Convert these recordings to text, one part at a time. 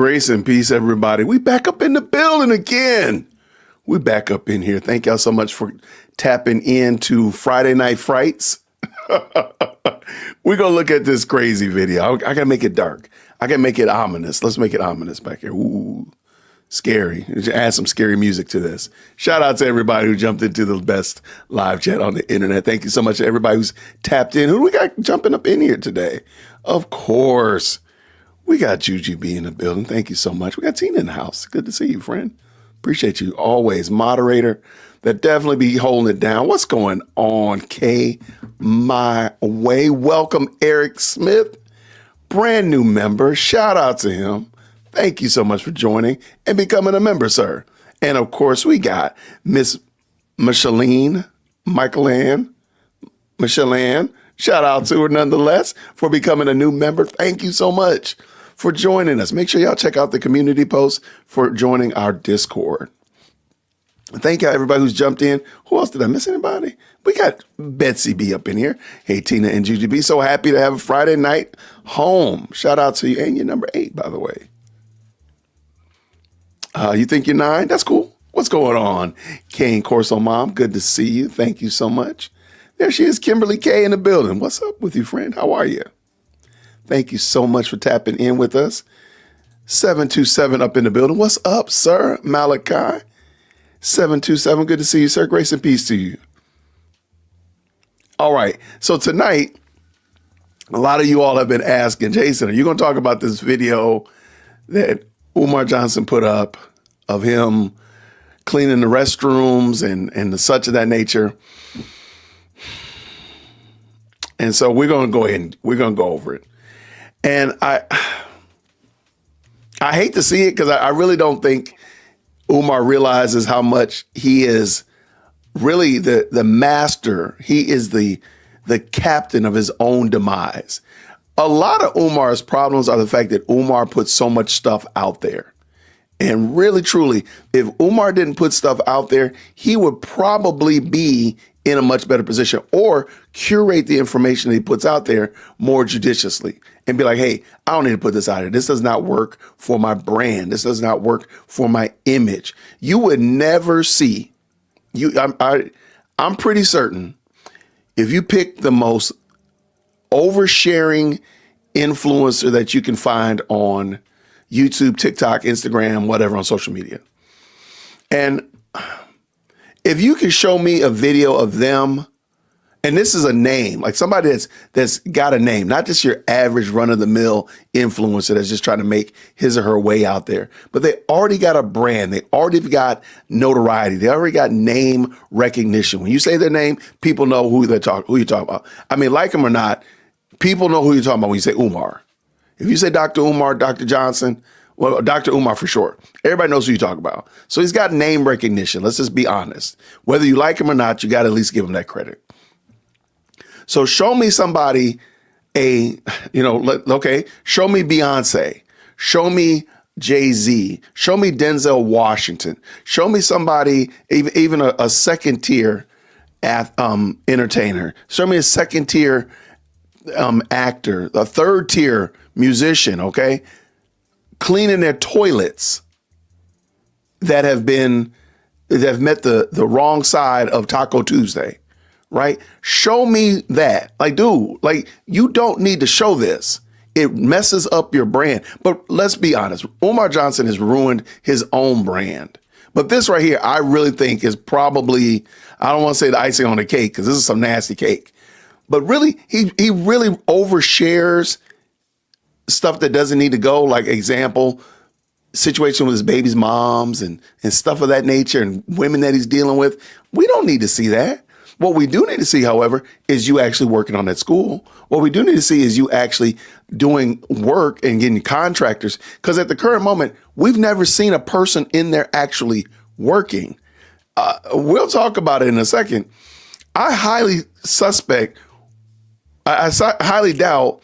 Grace and peace, everybody. We back up in the building again. We back up in here. Thank y'all so much for tapping into Friday Night Frights. We're going to look at this crazy video. I got to make it dark. I got to make it ominous. Let's make it ominous back here. Ooh, scary. Add some scary music to this. Shout out to everybody who jumped into the best live chat on the internet. Thank you so much to everybody who's tapped in. Who do we got jumping up in here today? Of course, we got Juju B in the building. Thank you so much. We got Tina in the house. Good to see you, friend. Appreciate you always. Moderator that definitely be holding it down. What's going on, K? My way. Welcome, Eric Smith, brand new member. Shout out to him. Thank you so much for joining and becoming a member, sir. And of course, we got Miss Micheline. Shout out to her nonetheless for becoming a new member. Thank you so much for joining us. Make sure y'all check out the community post for joining our Discord. Thank y'all, everybody who's jumped in. Who else did I miss? Anybody? We got Betsy B up in here. Hey, Tina and Juju B. So happy to have a Friday night home. Shout out to you. And you're number 8, by the way. You think you're 9? That's cool. What's going on? Kane Corso Mom, good to see you. Thank you so much. There she is, Kimberly K in the building. What's up with you, friend? How are you? Thank you so much for tapping in with us. 727 up in the building. What's up, sir? Malachi. 727, good to see you, sir. Grace and peace to you. All right, so tonight, a lot of you all have been asking, Jason, are you going to talk about this video that Umar Johnson put up of him cleaning the restrooms and the such of that nature? And so we're going to go ahead and we're going to go over it. And I hate to see it because I really don't think Umar realizes how much he is really the master. He is the captain of his own demise. A lot of Umar's problems are the fact that Umar puts so much stuff out there. And really, truly, if Umar didn't put stuff out there, he would probably be in a much better position or curate the information that he puts out there more judiciously and be like, hey, I don't need to put this out here. This does not work for my brand. This does not work for my image. You would never see I'm pretty certain if you pick the most oversharing influencer that you can find on YouTube, TikTok, Instagram, whatever, on social media. And if you can show me a video of them, and this is a name, like somebody that's got a name, not just your average run-of-the-mill influencer that's just trying to make his or her way out there, but they already got a brand. They already got notoriety. They already got name recognition. When you say their name, people know who you're talking about. I mean, like them or not, people know who you're talking about when you say Umar. If you say Dr. Umar, Dr. Johnson, well, Dr. Umar for short, everybody knows who you talk about. So he's got name recognition. Let's just be honest. Whether you like him or not, you got to at least give him that credit. So show me somebody show me Beyonce, show me Jay-Z, show me Denzel Washington, show me somebody, even a second tier entertainer, show me a second tier actor, a third tier musician, okay, cleaning their toilets that have met the wrong side of Taco Tuesday. Right? Show me that. Like, dude, like, you don't need to show this. It messes up your brand. But let's be honest. Umar Johnson has ruined his own brand. But this right here, I really think is probably, I don't want to say the icing on the cake because this is some nasty cake. But really, he really overshares stuff that doesn't need to go. Like, example, situation with his baby's moms and stuff of that nature and women that he's dealing with. We don't need to see that. What we do need to see, however, is you actually working on that school. What we do need to see is you actually doing work and getting contractors. Because at the current moment, we've never seen a person in there actually working. We'll talk about it in a second. I highly doubt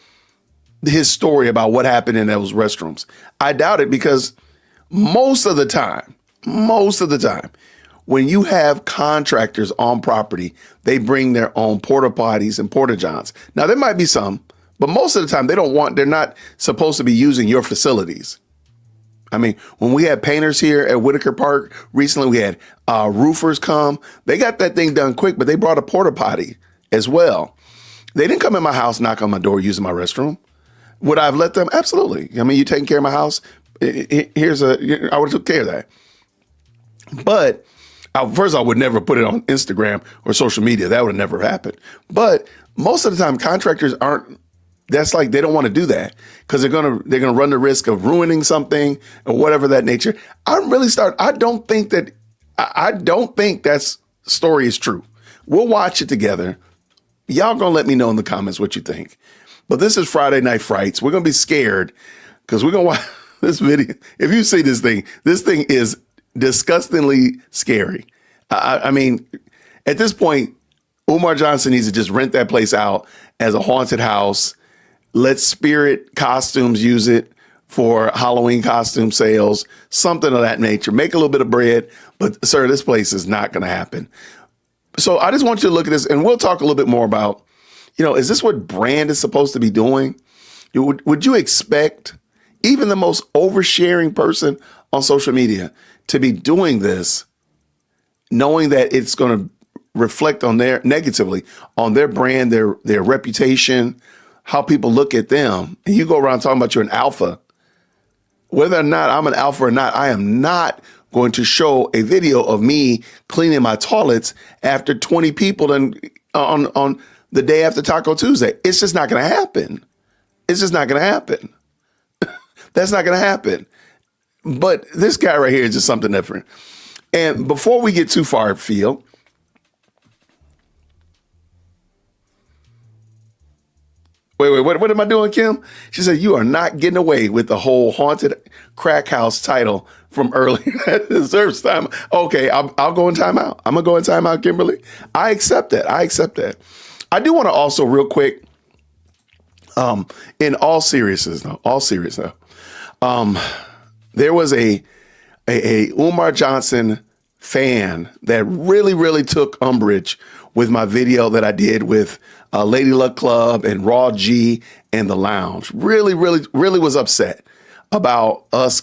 his story about what happened in those restrooms. I doubt it because most of the time, when you have contractors on property, they bring their own porta potties and porta johns. Now, there might be some, but most of the time they're not supposed to be using your facilities. I mean, when we had painters here at Whitaker Park recently, we had roofers come. They got that thing done quick, but they brought a porta potty as well. They didn't come in my house, knock on my door, using my restroom. Would I have let them? Absolutely. I mean, you taking care of my house? I would have took care of that. But first, I would never put it on Instagram or social media. That would have never happened. But most of the time, contractors aren't. That's like they don't want to do that because they're gonna run the risk of ruining something or whatever that nature. I don't think that story is true. We'll watch it together. Y'all gonna let me know in the comments what you think. But this is Friday Night Frights. We're gonna be scared because we're gonna watch this video. If you see this thing is disgustingly scary. I mean, at this point, Umar Johnson needs to just rent that place out as a haunted house. Let Spirit Costumes use it for Halloween costume sales, something of that nature. Make a little bit of bread, but sir, this place is not going to happen. So I just want you to look at this, and we'll talk a little bit more about, is this what brand is supposed to be doing? Would you expect even the most oversharing person on social media to be doing this, knowing that it's going to reflect negatively on their brand, their reputation, how people look at them? And you go around talking about you're an alpha. Whether or not I'm an alpha or not, I am not going to show a video of me cleaning my toilets after 20 people on the day after Taco Tuesday. It's just not going to happen. It's just not going to happen. That's not going to happen. But this guy right here is just something different. And before we get too far afield, wait, what am I doing, Kim? She said, you are not getting away with the whole haunted crack house title from earlier. That deserves time. Okay, I'll go in timeout. I'm going to go in timeout, Kimberly. I accept that. I do want to also real quick, in all seriousness, there was a Umar Johnson fan that really, really took umbrage with my video that I did with Lady Luck Club and Raw G and The Lounge. Really, really, really was upset about us,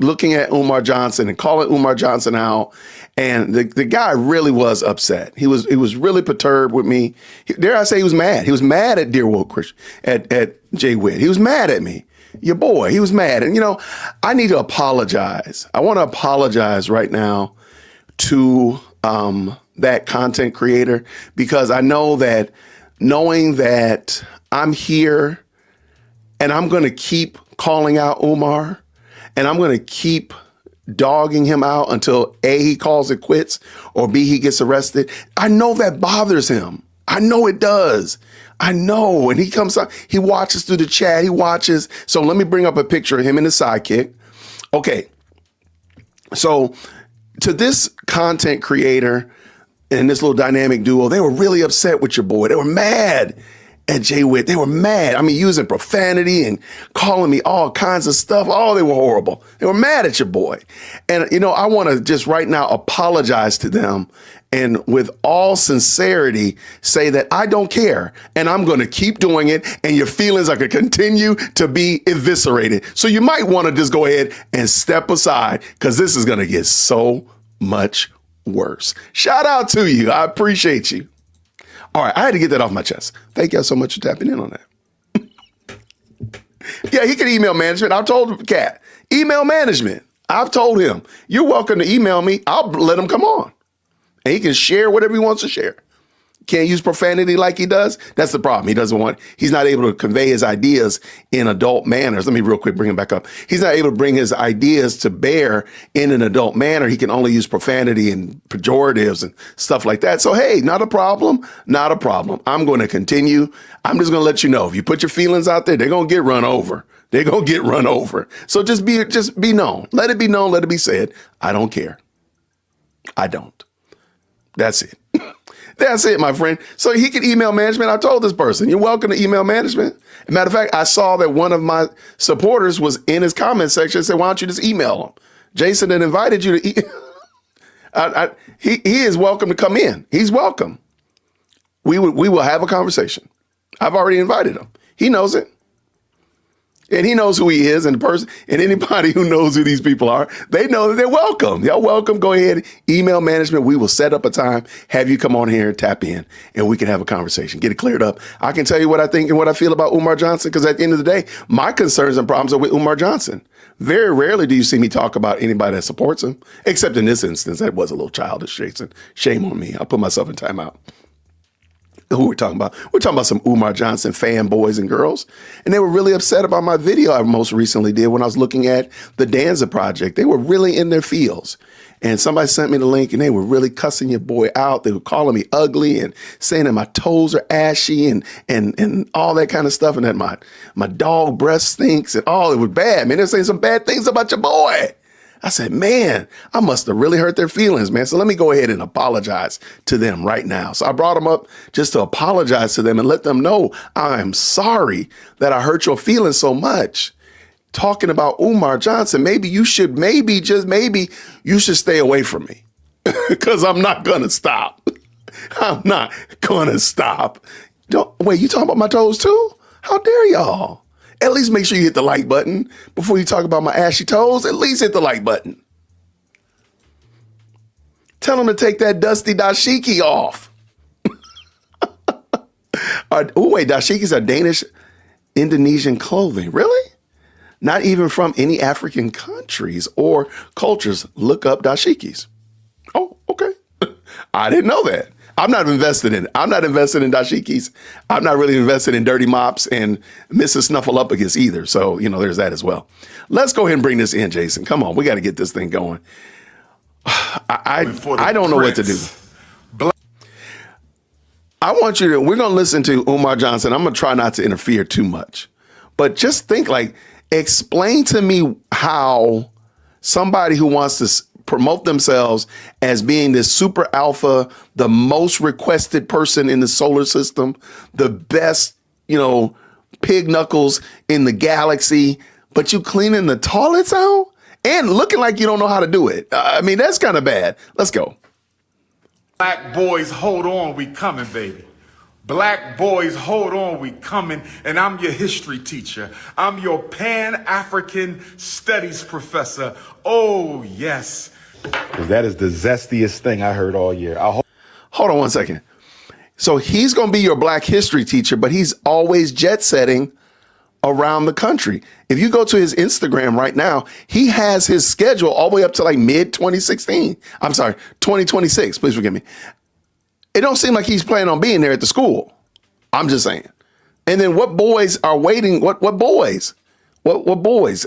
looking at Umar Johnson and calling Umar Johnson out. And the guy really was upset. He was really perturbed with me. Dare I say he was mad. He was mad at Dear Woke Christian, at Jay Witt. He was mad at me. Your boy, he was mad. And, I need to apologize. I want to apologize right now to that content creator, because I know that knowing that I'm here and I'm going to keep calling out Umar and I'm going to keep dogging him out until A, he calls it quits, or B, he gets arrested. I know that bothers him. I know it does. I know. And he comes up, he watches through the chat. He watches. So let me bring up a picture of him and his sidekick. Okay. So to this content creator and this little dynamic duo, they were really upset with your boy. They were mad at Jay Witt. They were mad. I mean, using profanity and calling me all kinds of stuff. Oh, they were horrible. They were mad at your boy. And, I want to just right now apologize to them and with all sincerity say that I don't care and I'm going to keep doing it, and your feelings are going to continue to be eviscerated. So you might want to just go ahead and step aside, because this is going to get so much worse. Shout out to you. I appreciate you. All right, I had to get that off my chest. Thank y'all so much for tapping in on that. Yeah, he can email management. I told Kat, email management. I've told him, you're welcome to email me. I'll let him come on. And he can share whatever he wants to share. Can't use profanity like he does. That's the problem. He's not able to convey his ideas in adult manners. Let me real quick bring him back up. He's not able to bring his ideas to bear in an adult manner. He can only use profanity and pejoratives and stuff like that. So, hey, not a problem. Not a problem. I'm going to continue. I'm just going to let you know, if you put your feelings out there, they're going to get run over. They're going to get run over. So just be known. Let it be known. Let it be said. I don't care. I don't. That's it. That's it, my friend. So he can email management. I told this person, you're welcome to email management. As a matter of fact, I saw that one of my supporters was in his comment section and said, why don't you just email him? Jason had invited you to he is welcome to come in. He's welcome. We will have a conversation. I've already invited him. He knows it. And he knows who he is, and the person, and anybody who knows who these people are, they know that they're welcome. Y'all welcome. Go ahead, email management. We will set up a time, have you come on here and tap in, and we can have a conversation, get it cleared up. I can tell you what I think and what I feel about Umar Johnson, because at the end of the day, my concerns and problems are with Umar Johnson. Very rarely do you see me talk about anybody that supports him, except in this instance, that was a little childish, Jason. Shame on me. I'll put myself in timeout. Who we're talking about? We're talking about some Umar Johnson fanboys and girls. And they were really upset about my video I most recently did when I was looking at the Danza Project. They were really in their feels. And somebody sent me the link and they were really cussing your boy out. They were calling me ugly and saying that my toes are ashy and all that kind of stuff. And that my dog breath stinks and all. It was bad, man. They're saying some bad things about your boy. I said, man, I must have really hurt their feelings, man. So let me go ahead and apologize to them right now. So I brought them up just to apologize to them and let them know I am sorry that I hurt your feelings so much. Talking about Umar Johnson, maybe you should stay away from me because I'm not going to stop. I'm not going to stop. Wait, you talking about my toes too? How dare y'all? At least make sure you hit the like button before you talk about my ashy toes. At least hit the like button. Tell them to take that dusty dashiki off. Wait, dashikis are Danish, Indonesian clothing. Really? Not even from any African countries or cultures. Look up dashikis. Oh, okay. I didn't know that. I'm not invested in it. I'm not invested in dashikis. I'm not really invested in dirty mops and Mrs. Snuffleupagus either. So, there's that as well. Let's go ahead and bring this in, Jason. Come on. We got to get this thing going. I don't know what to do. We're going to listen to Umar Johnson. I'm going to try not to interfere too much. But just think, explain to me how somebody who wants to promote themselves as being this super alpha, the most requested person in the solar system, the best, pig knuckles in the galaxy, but you cleaning the toilets out and looking like you don't know how to do it. That's kind of bad. Let's go. Black boys, hold on, we coming, baby. Black boys, hold on, we coming, and I'm your history teacher. I'm your Pan-African Studies professor. Oh, yes. Because that is the zestiest thing I heard all year. Hold on one second. So he's going to be your Black history teacher, but he's always jet setting around the country. If you go to his Instagram right now, he has his schedule all the way up to mid 2016. I'm sorry, 2026. Please forgive me. It don't seem like he's planning on being there at the school. I'm just saying. And then what boys are waiting? What boys? What boys?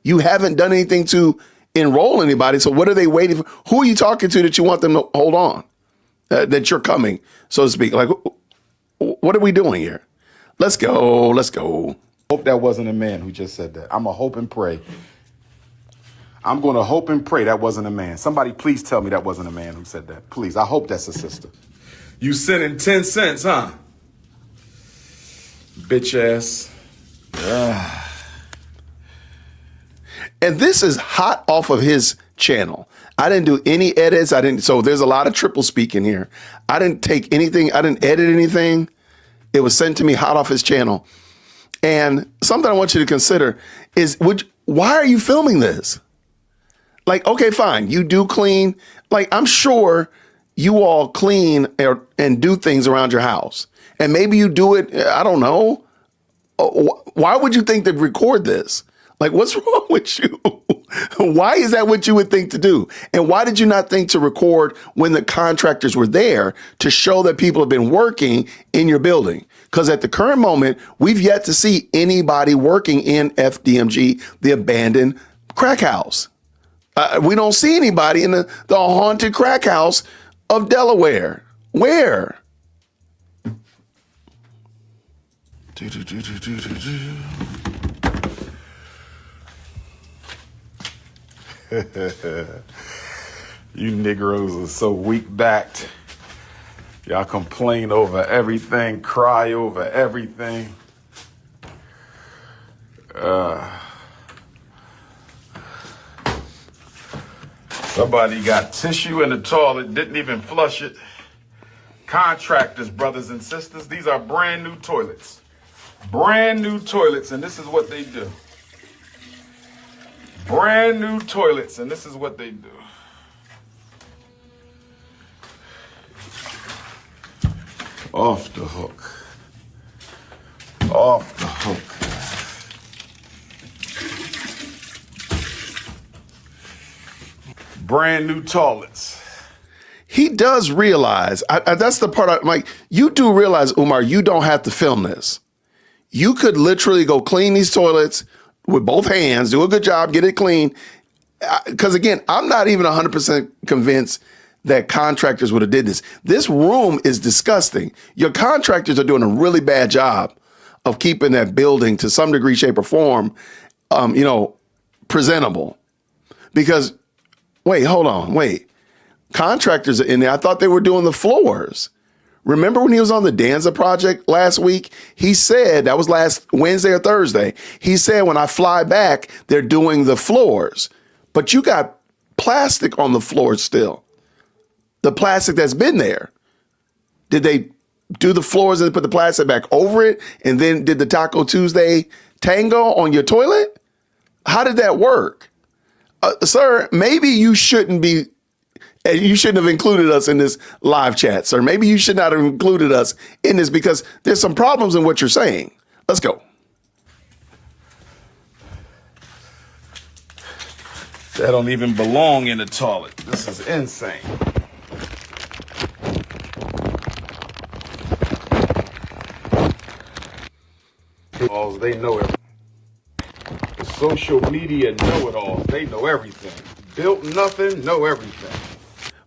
You haven't done anything to enroll anybody. So what are they waiting for? Who are you talking to that you want them to hold on? That you're coming, so to speak. What are we doing here? Let's go. Let's go. Hope that wasn't a man who just said that. I'm going to hope and pray. I'm going to hope and pray that wasn't a man. Somebody please tell me that wasn't a man who said that. Please. I hope that's a sister. You sending 10 cents, huh? Bitch ass. And this is hot off of his channel. I didn't do any edits. So there's a lot of triple speak in here. I didn't take anything. I didn't edit anything. It was sent to me hot off his channel. And something I want you to consider is, why are you filming this? Okay, fine. You do clean. I'm sure you all clean and do things around your house. And maybe you do it, I don't know. Why would you think to record this? What's wrong with you? Why is that what you would think to do? And why did you not think to record when the contractors were there to show that people have been working in your building? Because at the current moment, we've yet to see anybody working in FDMG, the abandoned crack house. We don't see anybody in the haunted crack house of Delaware. Where? You Negroes are so weak-backed. Y'all complain over everything, cry over everything. Somebody got tissue in the toilet, didn't even flush it. Contractors, brothers and sisters, these are brand new toilets. Brand new toilets, and this is what they do. Brand new toilets, and this is what they do. Off the hook. Off the hook. Brand new toilets. He does realize, that's the part I'm like, you do realize, Umar, you don't have to film this. You could literally go clean these toilets with both hands, do a good job, get it clean. Because again, I'm not even 100% convinced that contractors would have did this. This room is disgusting. Your contractors are doing a really bad job of keeping that building to some degree, shape, or form, presentable. Because, wait. Contractors are in there. I thought they were doing the floors. Remember when he was on the Danza project last week? He said, that was last Wednesday or Thursday, he said, when I fly back, they're doing the floors. But you got plastic on the floors still. The plastic that's been there. Did they do the floors and put the plastic back over it and then did the Taco Tuesday tango on your toilet? How did that work? Sir, maybe you shouldn't have included us in this live chat, sir. Maybe you should not have included us in this because there's some problems in what you're saying. Let's go. That don't even belong in the toilet. This is insane. They know everything. The social media know-it-alls. They know everything. Built nothing, know everything.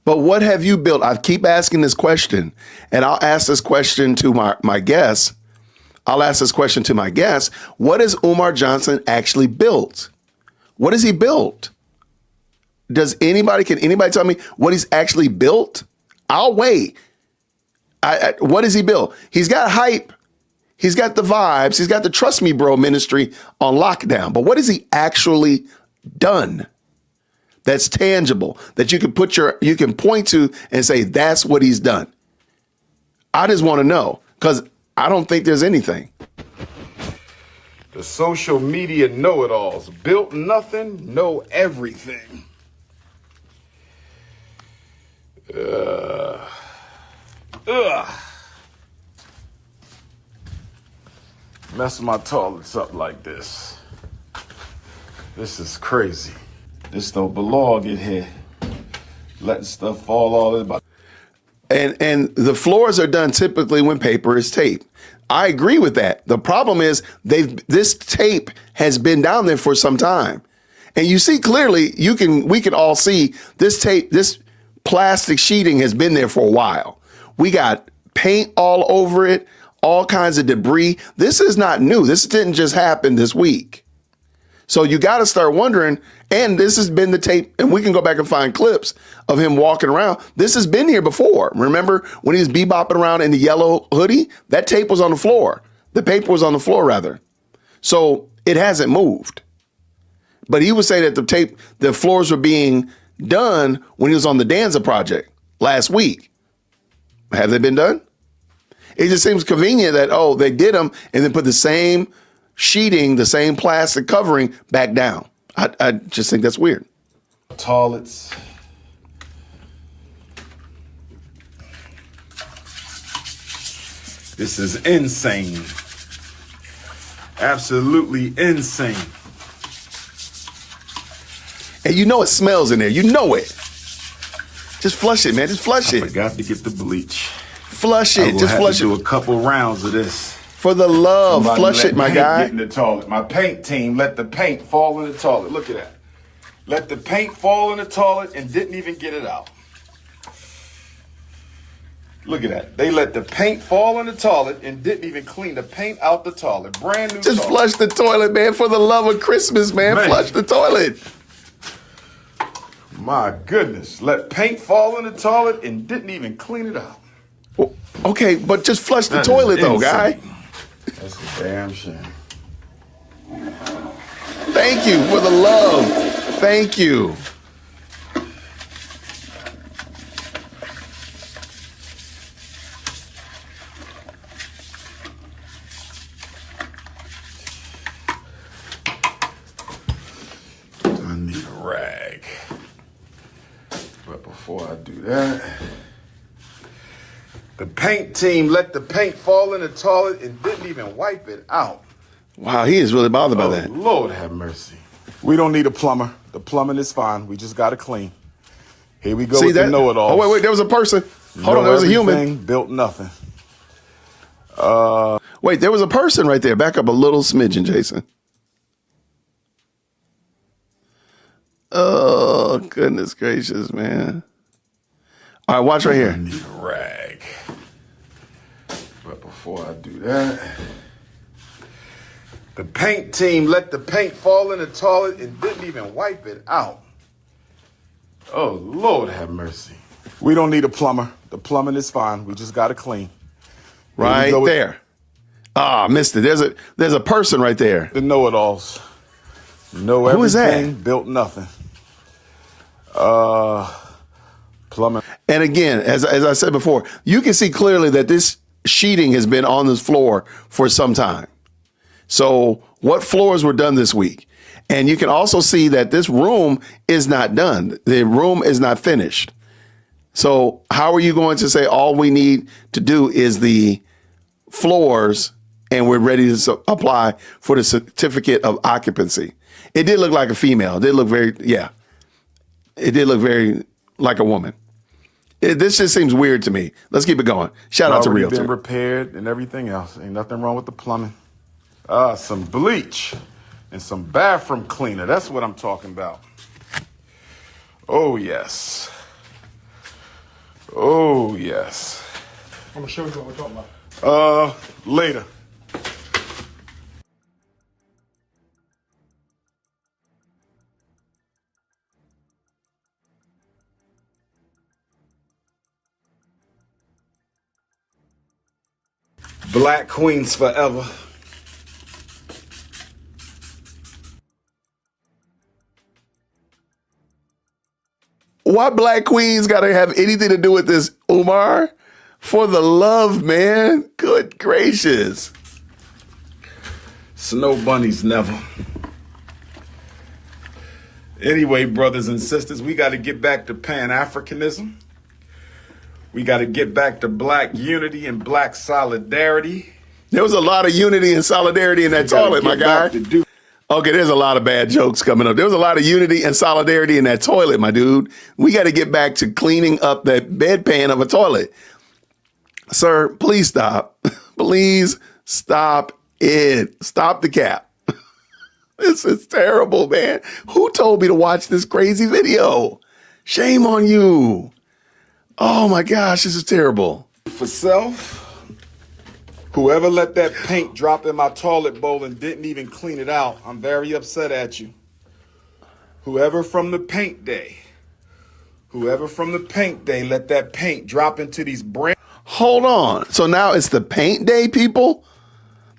But what have you built? I keep asking this question, and I'll ask this question to my guests. I'll ask this question to my guests. What has Umar Johnson actually built? What has he built? Can anybody tell me what he's actually built? I'll wait. What has he built? He's got hype. He's got the vibes. He's got the Trust Me Bro ministry on lockdown. But what has he actually done that's tangible, that you can point to and say, that's what he's done? I just want to know, because I don't think there's anything. The social media know-it-alls. Built nothing, know everything. Messing my toilets up like this. This is crazy. This don't belong in here. Letting stuff fall all in my... And the floors are done typically when paper is taped. I agree with that. The problem is this tape has been down there for some time. And you see clearly, we can all see this tape, this plastic sheeting has been there for a while. We got paint all over it, all kinds of debris. This is not new. This didn't just happen this week. So you got to start wondering, and this has been the tape, and we can go back and find clips of him walking around. This has been here before. Remember when he was bebopping around in the yellow hoodie? That tape was on the floor. The paper was on the floor, rather. So it hasn't moved. But he would say that the floors were being done when he was on the Danza project last week. Have they been done? It just seems convenient that, they did them and then put the same sheeting, the same plastic covering back down. I just think that's weird. Toilets. This is insane. Absolutely insane. And you know it smells in there. You know it. Just flush it, man. Just flush it. I forgot to get the bleach. Flush it. Just flush it. Do a couple rounds of this. For the love, flush it, my guy. Get in the toilet. My paint team let the paint fall in the toilet. Look at that. Let the paint fall in the toilet and didn't even get it out. Look at that. They let the paint fall in the toilet and didn't even clean the paint out the toilet. Brand new Just toilet. flush the toilet, man. For the love of Christmas, man. Flush the toilet. My goodness. Let paint fall in the toilet and didn't even clean it out. Well, okay, but just flush the That toilet, is though, insane. guy. That's a damn shame. Thank you for the love. Thank you. But before I do that, the paint team let the paint fall in the toilet and didn't even wipe it out. Wow, he is really bothered by that. Lord have mercy. We don't need a plumber. The plumbing is fine. We just got to clean. Here we go with the know-it-all. Oh, wait, there was a person. Hold on, there was a human. Built nothing. Wait, there was a person right there. Back up a little smidgen, Jason. Oh, goodness gracious, man. All right, watch right here. I need a rag. But before I do that, the paint team let the paint fall in the toilet and didn't even wipe it out. Oh, Lord have mercy. We don't need a plumber. The plumbing is fine. We just got to clean. Right there. Ah, missed it. There's a person right there. The know-it-alls. Know everything. Who is that? Built nothing. Plumbing. And again, as I said before, you can see clearly that this sheeting has been on this floor for some time. So what floors were done this week? And you can also see that this room is not done. The room is not finished. So how are you going to say all we need to do is the floors and we're ready to apply for the certificate of occupancy? It did look like a female. It did look very, yeah. It did look very like a woman. This just seems weird to me. Let's keep it going. Shout out to Realtor. Been repaired and everything else. Ain't nothing wrong with the plumbing. Some bleach and some bathroom cleaner. That's what I'm talking about. Oh, yes. Oh, yes. I'm going to show you what we're talking about. Later. Black queens forever. Why black queens got to have anything to do with this, Umar? For the love, man. Good gracious. Snow bunnies never. Anyway, brothers and sisters, we got to get back to Pan-Africanism. We got to get back to black unity and black solidarity. There was a lot of unity and solidarity in that toilet, my guy. Okay, there's a lot of bad jokes coming up. There was a lot of unity and solidarity in that toilet, my dude. We got to get back to cleaning up that bedpan of a toilet. Sir, please stop. Please stop it. Stop the cap. This is terrible, man. Who told me to watch this crazy video? Shame on you. Oh my gosh, this is terrible. For self, whoever let that paint drop in my toilet bowl and didn't even clean it out, I'm very upset at you. Whoever from the paint day let that paint drop into these brand. Hold on. So now it's the paint day, people?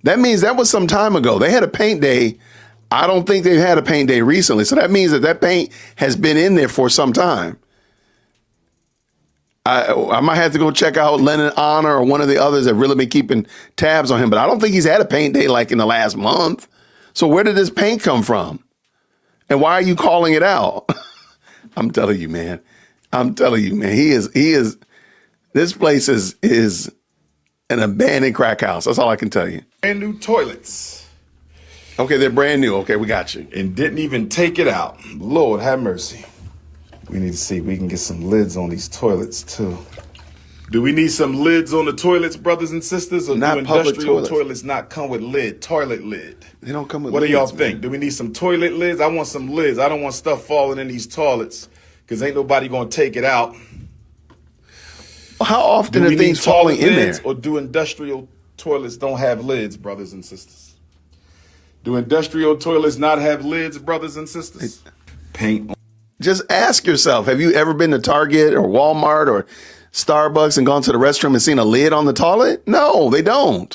That means that was some time ago. They had a paint day. I don't think they've had a paint day recently. So that means that paint has been in there for some time. I might have to go check out Lennon Honor or one of the others that really been keeping tabs on him, but I don't think he's had a paint day like in the last month. So where did this paint come from? And why are you calling it out? I'm telling you, man. He is, this place is an abandoned crack house. That's all I can tell you. Brand new toilets. Okay, they're brand new. Okay, we got you. And didn't even take it out. Lord have mercy. We need to see if we can get some lids on these toilets, too. Do we need some lids on the toilets, brothers and sisters? Or not do public industrial toilets not come with toilet lid? They don't come with lids. What do y'all think? Man. Do we need some toilet lids? I want some lids. I don't want stuff falling in these toilets because ain't nobody going to take it out. How often are things falling in there? Or do industrial toilets don't have lids, brothers and sisters? Do industrial toilets not have lids, brothers and sisters? Paint. Just ask yourself, have you ever been to Target or Walmart or Starbucks and gone to the restroom and seen a lid on the toilet? No, they don't.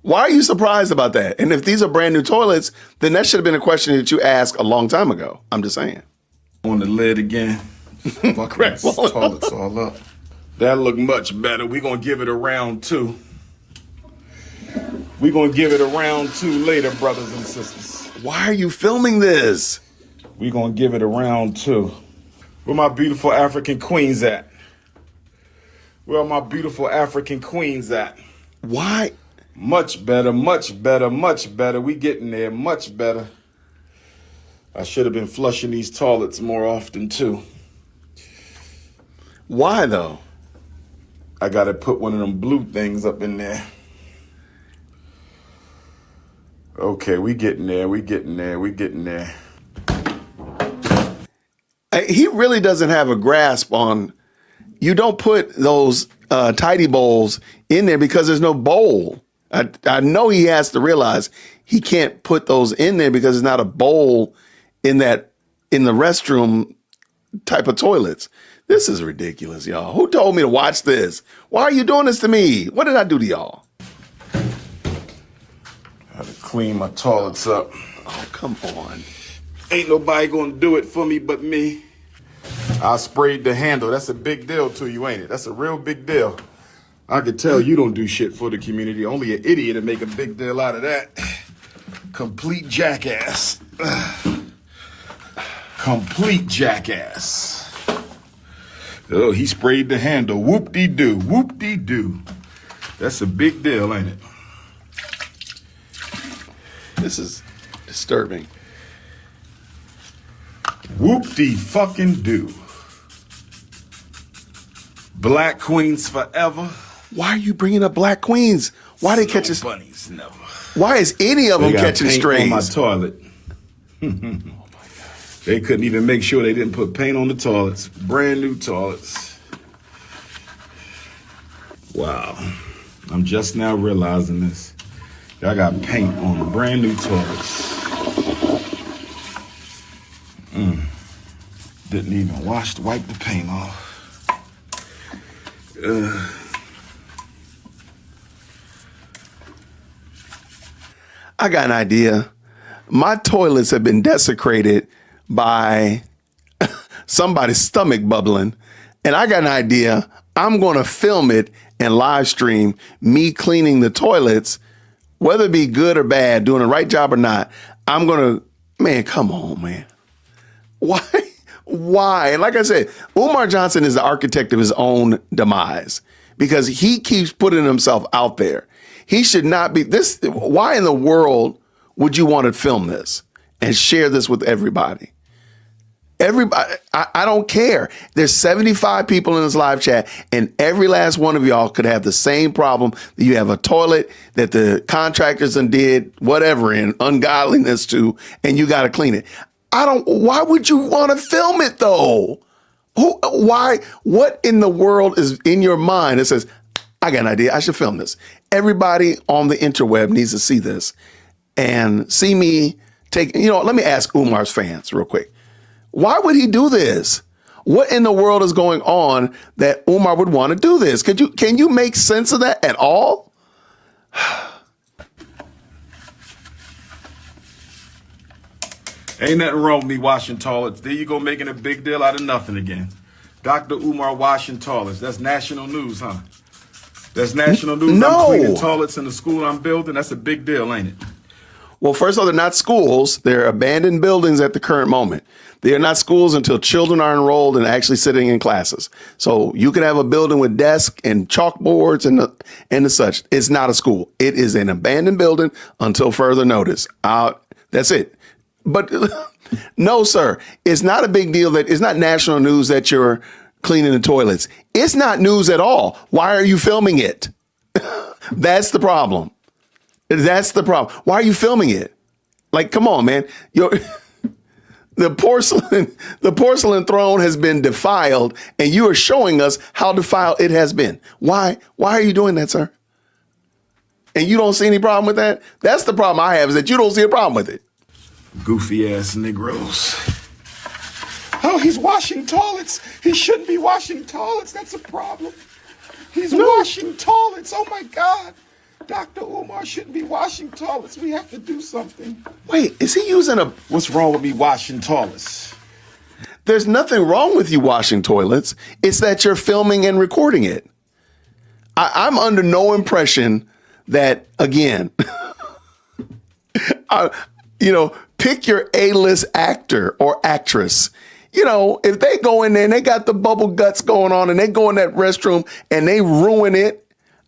Why are you surprised about that? And if these are brand new toilets, then that should have been a question that you asked a long time ago. I'm just saying. On the lid again. Correct. Toilets all up. That look much better. We're going to give it a round two. We're going to give it a round two later, brothers and sisters. Why are you filming this? We gonna give it a round two. Where my beautiful African queens at? Where are my beautiful African queens at? Why? Much better, much better, much better. We getting there, much better. I should have been flushing these toilets more often too. Why though? I gotta put one of them blue things up in there. Okay, we getting there, we getting there, we getting there. He really doesn't have a grasp on, you don't put those tidy bowls in there because there's no bowl. I know he has to realize he can't put those in there because it's not a bowl in the restroom type of toilets. This is ridiculous, y'all. Who told me to watch this? Why are you doing this to me? What did I do to y'all? I had to clean my toilets up. Oh, come on. Ain't nobody gonna do it for me but me. I sprayed the handle. That's a big deal to you, ain't it? That's a real big deal. I could tell you don't do shit for the community. Only an idiot to make a big deal out of that. Complete jackass. Complete jackass. Oh, he sprayed the handle. Whoop-de-doo, whoop-de-doo. That's a big deal, ain't it? This is disturbing. Whoop-de-fucking-doo. Black queens forever. Why are you bringing up black queens? Why they catch us? Bunnies never. Why is any of them catching strays? On my toilet. They couldn't even make sure they didn't put paint on the toilets. Brand new toilets. Wow. I'm just now realizing this. Y'all got paint on brand new toilets. Didn't even wipe the paint off. I got an idea. My toilets have been desecrated by somebody's stomach bubbling. And I got an idea. I'm going to film it and live stream me cleaning the toilets, whether it be good or bad, doing the right job or not. I'm going to, man, come on, man. Why? Why? And like I said, Umar Johnson is the architect of his own demise because he keeps putting himself out there. He should not be this. Why in the world would you want to film this and share this with everybody? Everybody, I don't care. There's 75 people in this live chat, and every last one of y'all could have the same problem. That you have a toilet that the contractors did whatever in ungodliness to, and you got to clean it. Why would you want to film it though? Why? What in the world is in your mind that says, I got an idea, I should film this? Everybody on the interweb needs to see this and see me take, let me ask Umar's fans real quick. Why would he do this? What in the world is going on that Umar would want to do this? Can you make sense of that at all? Ain't nothing wrong with me washing toilets. There you go, making a big deal out of nothing again. Dr. Umar washing toilets. That's national news, huh? That's national news. No. I'm cleaning toilets in the school I'm building. That's a big deal, ain't it? Well, first of all, they're not schools. They're abandoned buildings at the current moment. They are not schools until children are enrolled and actually sitting in classes. So you can have a building with desks and chalkboards and the such. It's not a school. It is an abandoned building until further notice. That's it. But no, sir, it's not a big deal. It's not national news that you're cleaning the toilets. It's not news at all. Why are you filming it? That's the problem. That's the problem. Why are you filming it? Like, come on, man. The porcelain throne has been defiled, and you are showing us how defiled it has been. Why are you doing that, sir? And you don't see any problem with that? That's the problem I have, is that you don't see a problem with it. Goofy ass Negroes. Oh, he's washing toilets. He shouldn't be washing toilets. That's a problem. He's washing toilets. Oh my God. Dr. Umar shouldn't be washing toilets. We have to do something. Wait, is he using What's wrong with me washing toilets? There's nothing wrong with you washing toilets. It's that you're filming and recording it. I'm under no impression that, again, Pick your A-list actor or actress. If they go in there and they got the bubble guts going on and they go in that restroom and they ruin it,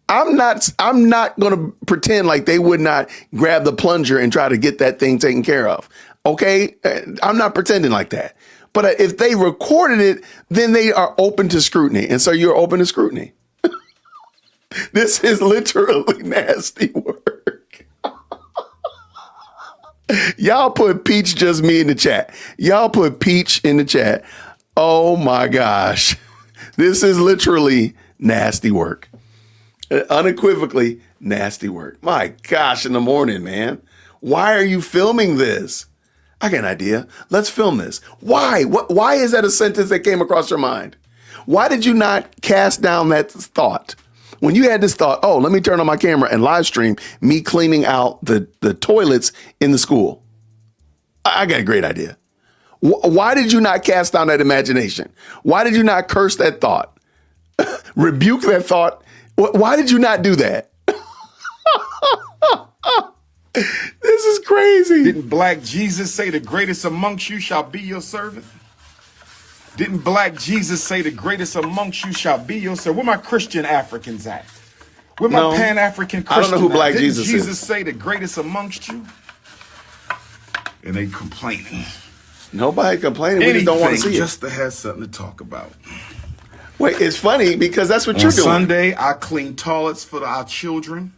I'm not going to pretend like they would not grab the plunger and try to get that thing taken care of. Okay? I'm not pretending like that. But if they recorded it, then they are open to scrutiny. And so you're open to scrutiny. This is literally nasty work. Y'all put Peach Just Me in the chat. Y'all put Peach in the chat. Oh my gosh. This is literally nasty work. Unequivocally nasty work. My gosh, in the morning, man. Why are you filming this? I got an idea. Let's film this. Why? Why is that a sentence that came across your mind? Why did you not cast down that thought? When you had this thought, oh, let me turn on my camera and live stream me cleaning out the toilets in the school. I got a great idea. Why did you not cast down that imagination? Why did you not curse that thought? Rebuke that thought? Why did you not do that? This is crazy. Didn't Black Jesus say the greatest amongst you shall be your servant? Didn't Black Jesus say the greatest amongst you shall be your servant? Where my Christian Africans at? Where my Pan-African Christians I don't know who Black at? Jesus is. Didn't Jesus say the greatest amongst you? And they complaining. Nobody complaining. We just don't want to see just to have something to talk about. Wait, it's funny because that's what you're doing. On Sunday, I clean toilets for our children.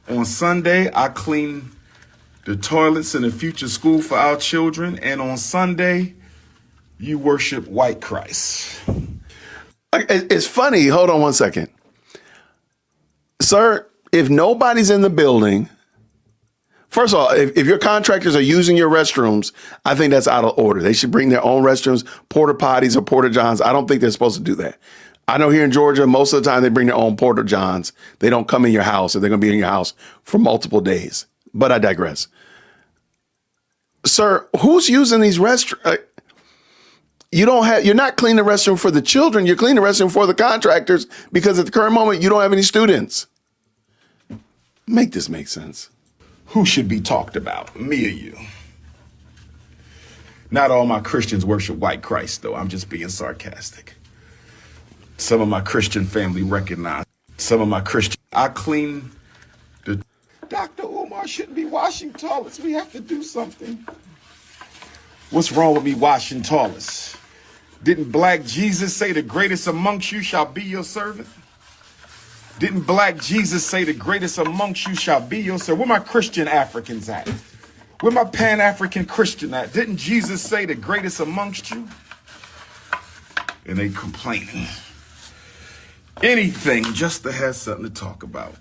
On Sunday, I clean the toilets in the future school for our children. And on Sunday, you worship white Christ. It's funny. Hold on one second. Sir, if nobody's in the building, first of all, if your contractors are using your restrooms, I think that's out of order. They should bring their own restrooms, porta potties or porta johns. I don't think they're supposed to do that. I know here in Georgia, most of the time they bring their own porta johns. They don't come in your house, or they're going to be in your house for multiple days. But I digress. Sir, who's using these restrooms? You're not cleaning the restroom for the children. You're cleaning the restroom for the contractors because at the current moment, you don't have any students. Make this make sense. Who should be talked about? Me or you? Not all my Christians worship white Christ, though. I'm just being sarcastic. Some of my Christian family recognize. Some of my Christian. I clean the. Dr. Umar shouldn't be washing toilets. We have to do something. What's wrong with me washing toilets? Didn't Black Jesus say the greatest amongst you shall be your servant? Didn't Black Jesus say the greatest amongst you shall be your servant? Where my Christian Africans at? Where my Pan-African Christian at? Didn't Jesus say the greatest amongst you? And they complaining. Anything just to have something to talk about.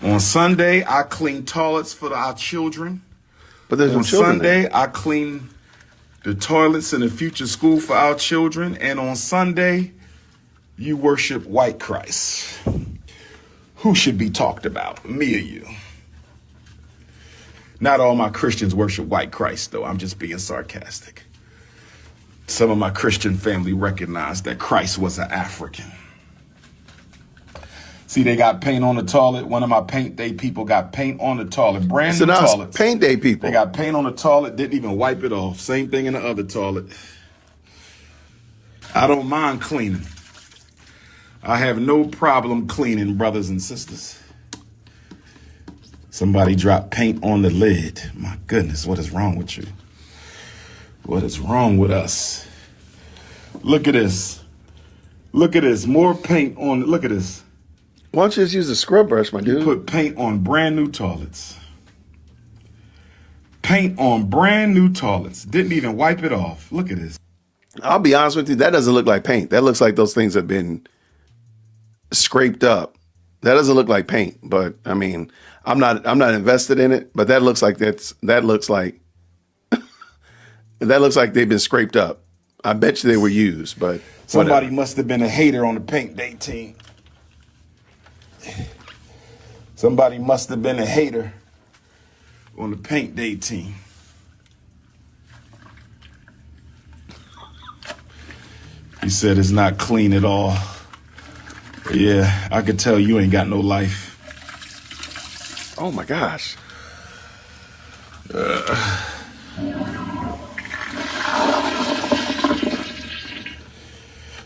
On Sunday, I clean toilets for our children. But there's no on children Sunday, there. I clean the toilets in the future school for our children. And on Sunday, you worship white Christ. Who should be talked about? Me or you? Not all my Christians worship white Christ, though. I'm just being sarcastic. Some of my Christian family recognize that Christ was an African. See, they got paint on the toilet. One of my paint day people got paint on the toilet. Brand new toilets. Paint day people. They got paint on the toilet, didn't even wipe it off. Same thing in the other toilet. I don't mind cleaning. I have no problem cleaning, brothers and sisters. Somebody dropped paint on the lid. My goodness, what is wrong with you? What is wrong with us? Look at this. Look at this. More paint on. Look at this. Why don't you just use a scrub brush, my dude? Put paint on brand new toilets. Paint on brand new toilets. Didn't even wipe it off. Look at this. I'll be honest with you. That doesn't look like paint. That looks like those things have been scraped up. That doesn't look like paint. But I mean, I'm not invested in it. But that looks like that looks like they've been scraped up. I bet you they were used, but somebody whatever. must have been a hater on the paint day team. Somebody must have been a hater on the paint day team. He said it's not clean at all. Yeah, I could tell you ain't got no life. Oh my gosh.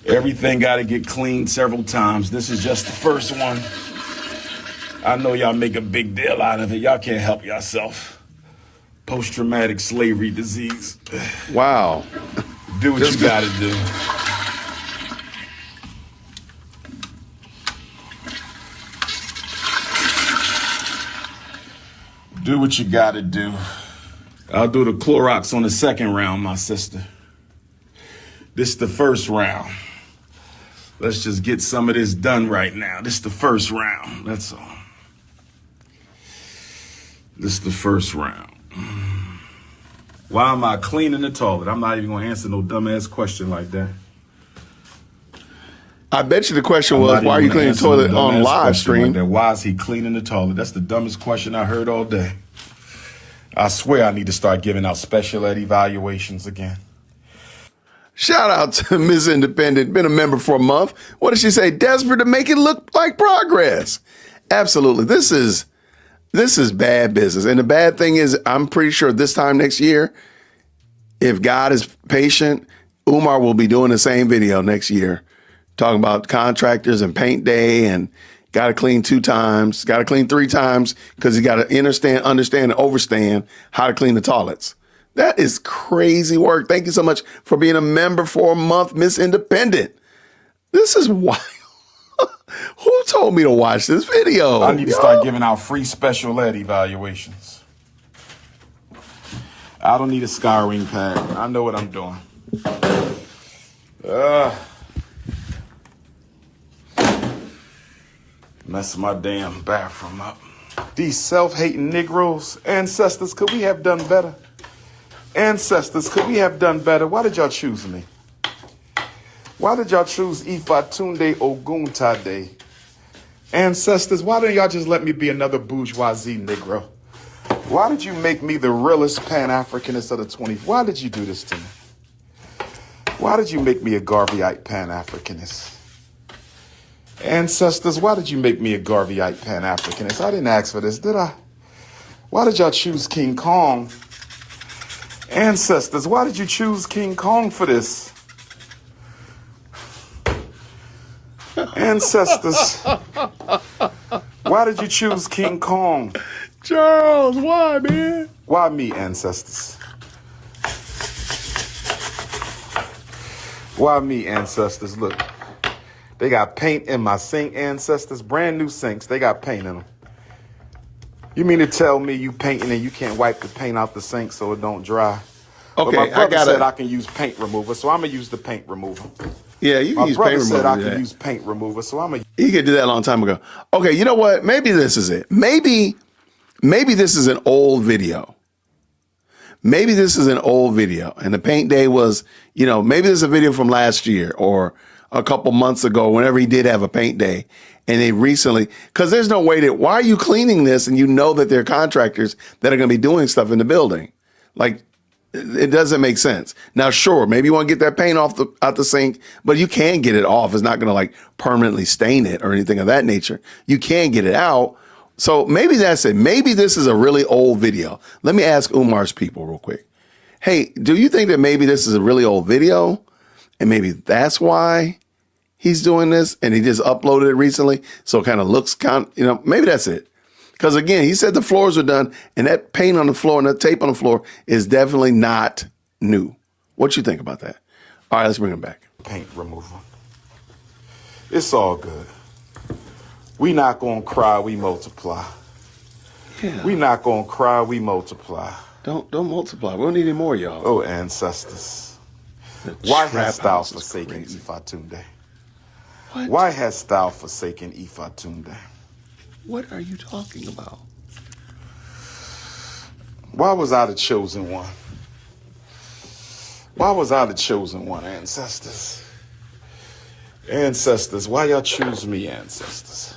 Everything got to get cleaned several times. This is just the first one. I know y'all make a big deal out of it. Y'all can't help yourself. Post-traumatic slavery disease. Wow. Do what you got to do. Do what you got to do. I'll do the Clorox on the second round, my sister. This is the first round. Let's just get some of this done right now. This is the first round. That's all. This is the first round. Why am I cleaning the toilet? I'm not even going to answer no dumbass question like that. I bet you the question was, why are you cleaning the toilet on live stream? Like why is he cleaning the toilet? That's the dumbest question I heard all day. I swear I need to start giving out special ed evaluations again. Shout out to Miss Independent, been a member for a month. What did she say? Desperate to make it look like progress. Absolutely. This is bad business. And the bad thing is, I'm pretty sure this time next year, if God is patient, Umar will be doing the same video next year, talking about contractors and paint day and got to clean 2 times, got to clean 3 times because you got to understand, and overstand how to clean the toilets. That is crazy work. Thank you so much for being a member for a month, Miss Independent. This is wild. Who told me to watch this video? I need to start giving out free special ed evaluations. I don't need a scouring pad. I know what I'm doing. Messing my damn bathroom up. These self-hating Negroes, ancestors, could we have done better? Ancestors, could we have done better? Why did y'all choose me? Why did y'all choose Ifatunde Oguntade? Ancestors, why didn't y'all just let me be another bourgeoisie Negro? Why did you make me the realest Pan-Africanist of the 20s? Why did you do this to me? Why did you make me a Garveyite Pan-Africanist? Ancestors, why did you make me a Garveyite Pan-Africanist? I didn't ask for this, did I? Why did y'all choose King Kong? Ancestors, why did you choose King Kong for this? Ancestors, why did you choose King Kong? Charles, why, man? Why me, ancestors? Why me, ancestors? Look, they got paint in my sink, ancestors. Brand new sinks, they got paint in them. You mean to tell me you painting and you can't wipe the paint out the sink so it don't dry? Okay, but my brother said I can use paint remover, so I'm going to use the paint remover. Yeah, you can use paint remover. My brother said I can use paint remover, so I'm going to... He could do that a long time ago. Okay, you know what? Maybe this is it. Maybe this is an old video. Maybe this is an old video. And the paint day was, maybe this is a video from last year or a couple months ago, whenever he did have a paint day. And they recently, because there's no way that, why are you cleaning this and you know that there are contractors that are going to be doing stuff in the building? Like, it doesn't make sense. Now, sure, maybe you want to get that paint out the sink, but you can get it off. It's not going to like permanently stain it or anything of that nature. You can get it out. So maybe that's it. Maybe this is a really old video. Let me ask Umar's people real quick. Hey, do you think that maybe this is a really old video? And maybe that's why he's doing this and he just uploaded it recently. So it kind of looks maybe that's it. Because again, he said the floors are done and that paint on the floor and that tape on the floor is definitely not new. What you think about that? All right, let's bring him back. Paint removal. It's all good. We not going to cry, we multiply. Yeah. We not going to cry, we multiply. Don't multiply. We don't need any more, y'all. Oh, ancestors. Why hast thou forsaken Ifatunde? What? Why hast thou forsaken Ifatunde? What are you talking about? Why was I the chosen one? Why was I the chosen one, ancestors? Ancestors, why y'all choose me, ancestors?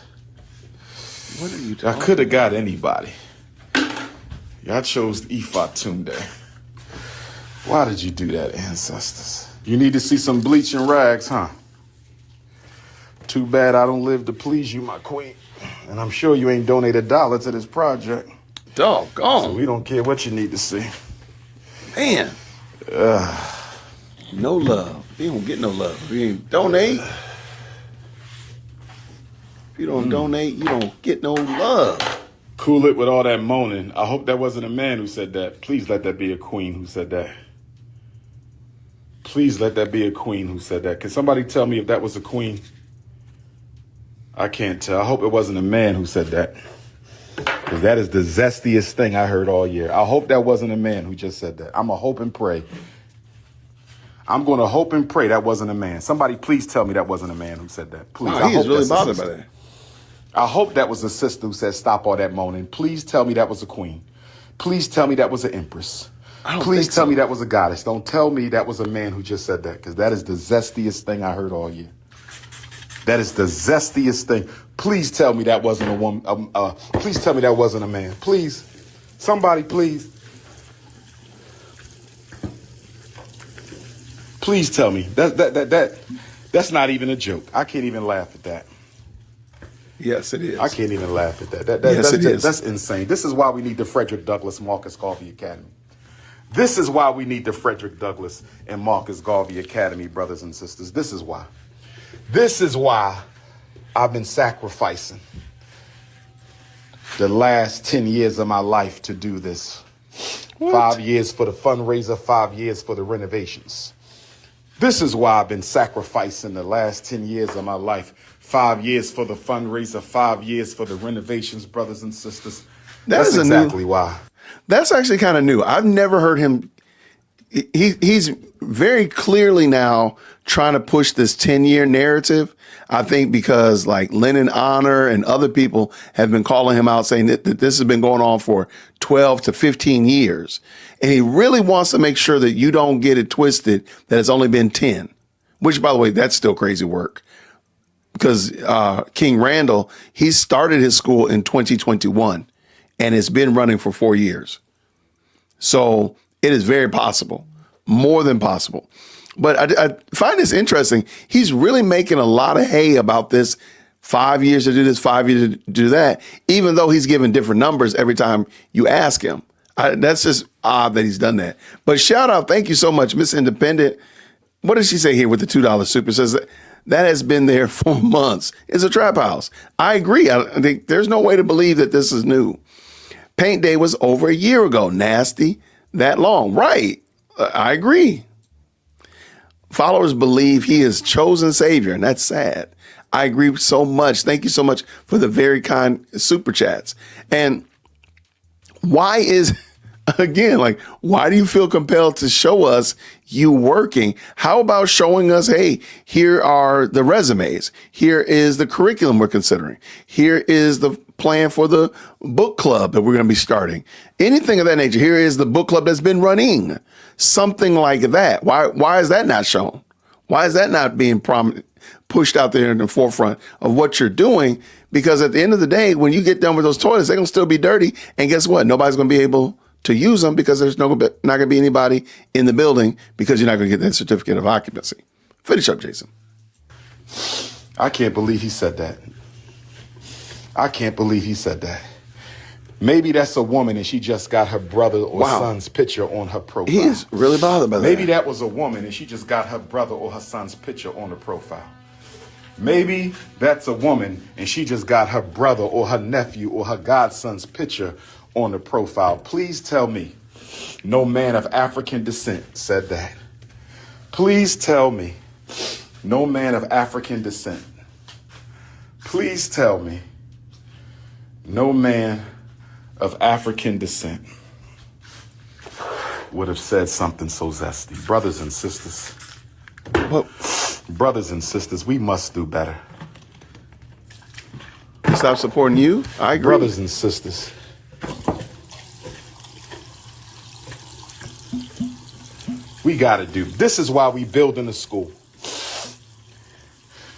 What are you talking about? I could have got anybody. Y'all chose Ifatunde. Why did you do that, ancestors? You need to see some bleaching rags, huh? Too bad I don't live to please you, my queen. And I'm sure you ain't donate $1 to this project. So Doggone. we don't care what you need to see. Man. No love. You don't get no love. If you ain't donate. If you don't donate, you don't get no love. Cool it with all that moaning. I hope that wasn't a man who said that. Please let that be a queen who said that. Please let that be a queen who said that. Can somebody tell me if that was a queen? I can't tell. I hope it wasn't a man who said that. Because that is the zestiest thing I heard all year. I hope that wasn't a man who just said that. I'm going to hope and pray. I'm going to hope and pray that wasn't a man. Somebody please tell me that wasn't a man who said that. Please. Wow, he is really bothered by that. I hope that was a sister who said, stop all that moaning. Please tell me that was a queen. Please tell me that was an empress. Please tell me that was a goddess. Don't tell me that was a man who just said that, because that is the zestiest thing I heard all year. That is the zestiest thing. Please tell me that wasn't a woman. Please tell me that wasn't a man. Please. Somebody, please. Please tell me. That's not even a joke. I can't even laugh at that. Yes, it is. I can't even laugh at that. Yes, it is. That's insane. This is why we need the Frederick Douglass Marcus Garvey Academy. This is why we need the Frederick Douglass and Marcus Garvey Academy, brothers and sisters. This is why. This is why I've been sacrificing the last 10 years of my life to do this. What? 5 years for the fundraiser, 5 years for the renovations. This is why I've been sacrificing the last 10 years of my life. 5 years for the fundraiser, 5 years for the renovations, brothers and sisters. That's exactly why. That's actually kind of new. I've never heard him. He's very clearly now trying to push this 10-year narrative. I think because like Lennon Honor and other people have been calling him out saying that this has been going on for 12 to 15 years. And he really wants to make sure that you don't get it twisted that it's only been 10, which, by the way, that's still crazy work. Because King Randall, he started his school in 2021 and it's been running for 4 years. So it is very possible, more than possible. But I find this interesting. He's really making a lot of hay about this 5 years to do this, 5 years to do that, even though he's giving different numbers every time you ask him. That's just odd that he's done that. But shout out, thank you so much, Miss Independent. What does she say here with the $2 super? It says that has been there for months. It's a trap house. I agree. I think there's no way to believe that this is new. Paint Day was over a year ago. Nasty, that long. Right. I agree. Followers believe he is chosen savior, and that's sad. I agree so much. Thank you so much for the very kind super chats. And why is, again, like, why do you feel compelled to show us you working? How about showing us, hey, here are the resumes. Here is the curriculum we're considering. Here is the plan for the book club that we're going to be starting. Anything of that nature. Here is the book club that's been running. Something like that. Why is that not shown? Why is that not being pushed out there in the forefront of what you're doing? Because at the end of the day, when you get done with those toilets, they're going to still be dirty. And guess what? Nobody's going to be able to use them because there's not going to be anybody in the building because you're not going to get that certificate of occupancy. Finish up, Jason. I can't believe he said that. I can't believe he said that. Maybe that's a woman and she just got her brother or son's picture on her profile. He is really bothered by that. Maybe that was a woman and she just got her brother or her son's picture on the profile. Maybe that's a woman and she just got her brother or her nephew or her godson's picture on the profile. Please tell me no man of African descent said that. Please tell me no man of African descent. Please tell me no man of African descent would have said something so zesty. Brothers and sisters, brothers and sisters, we must do better. Stop supporting you. I agree. Brothers and sisters, we got to do. This is why we building a school.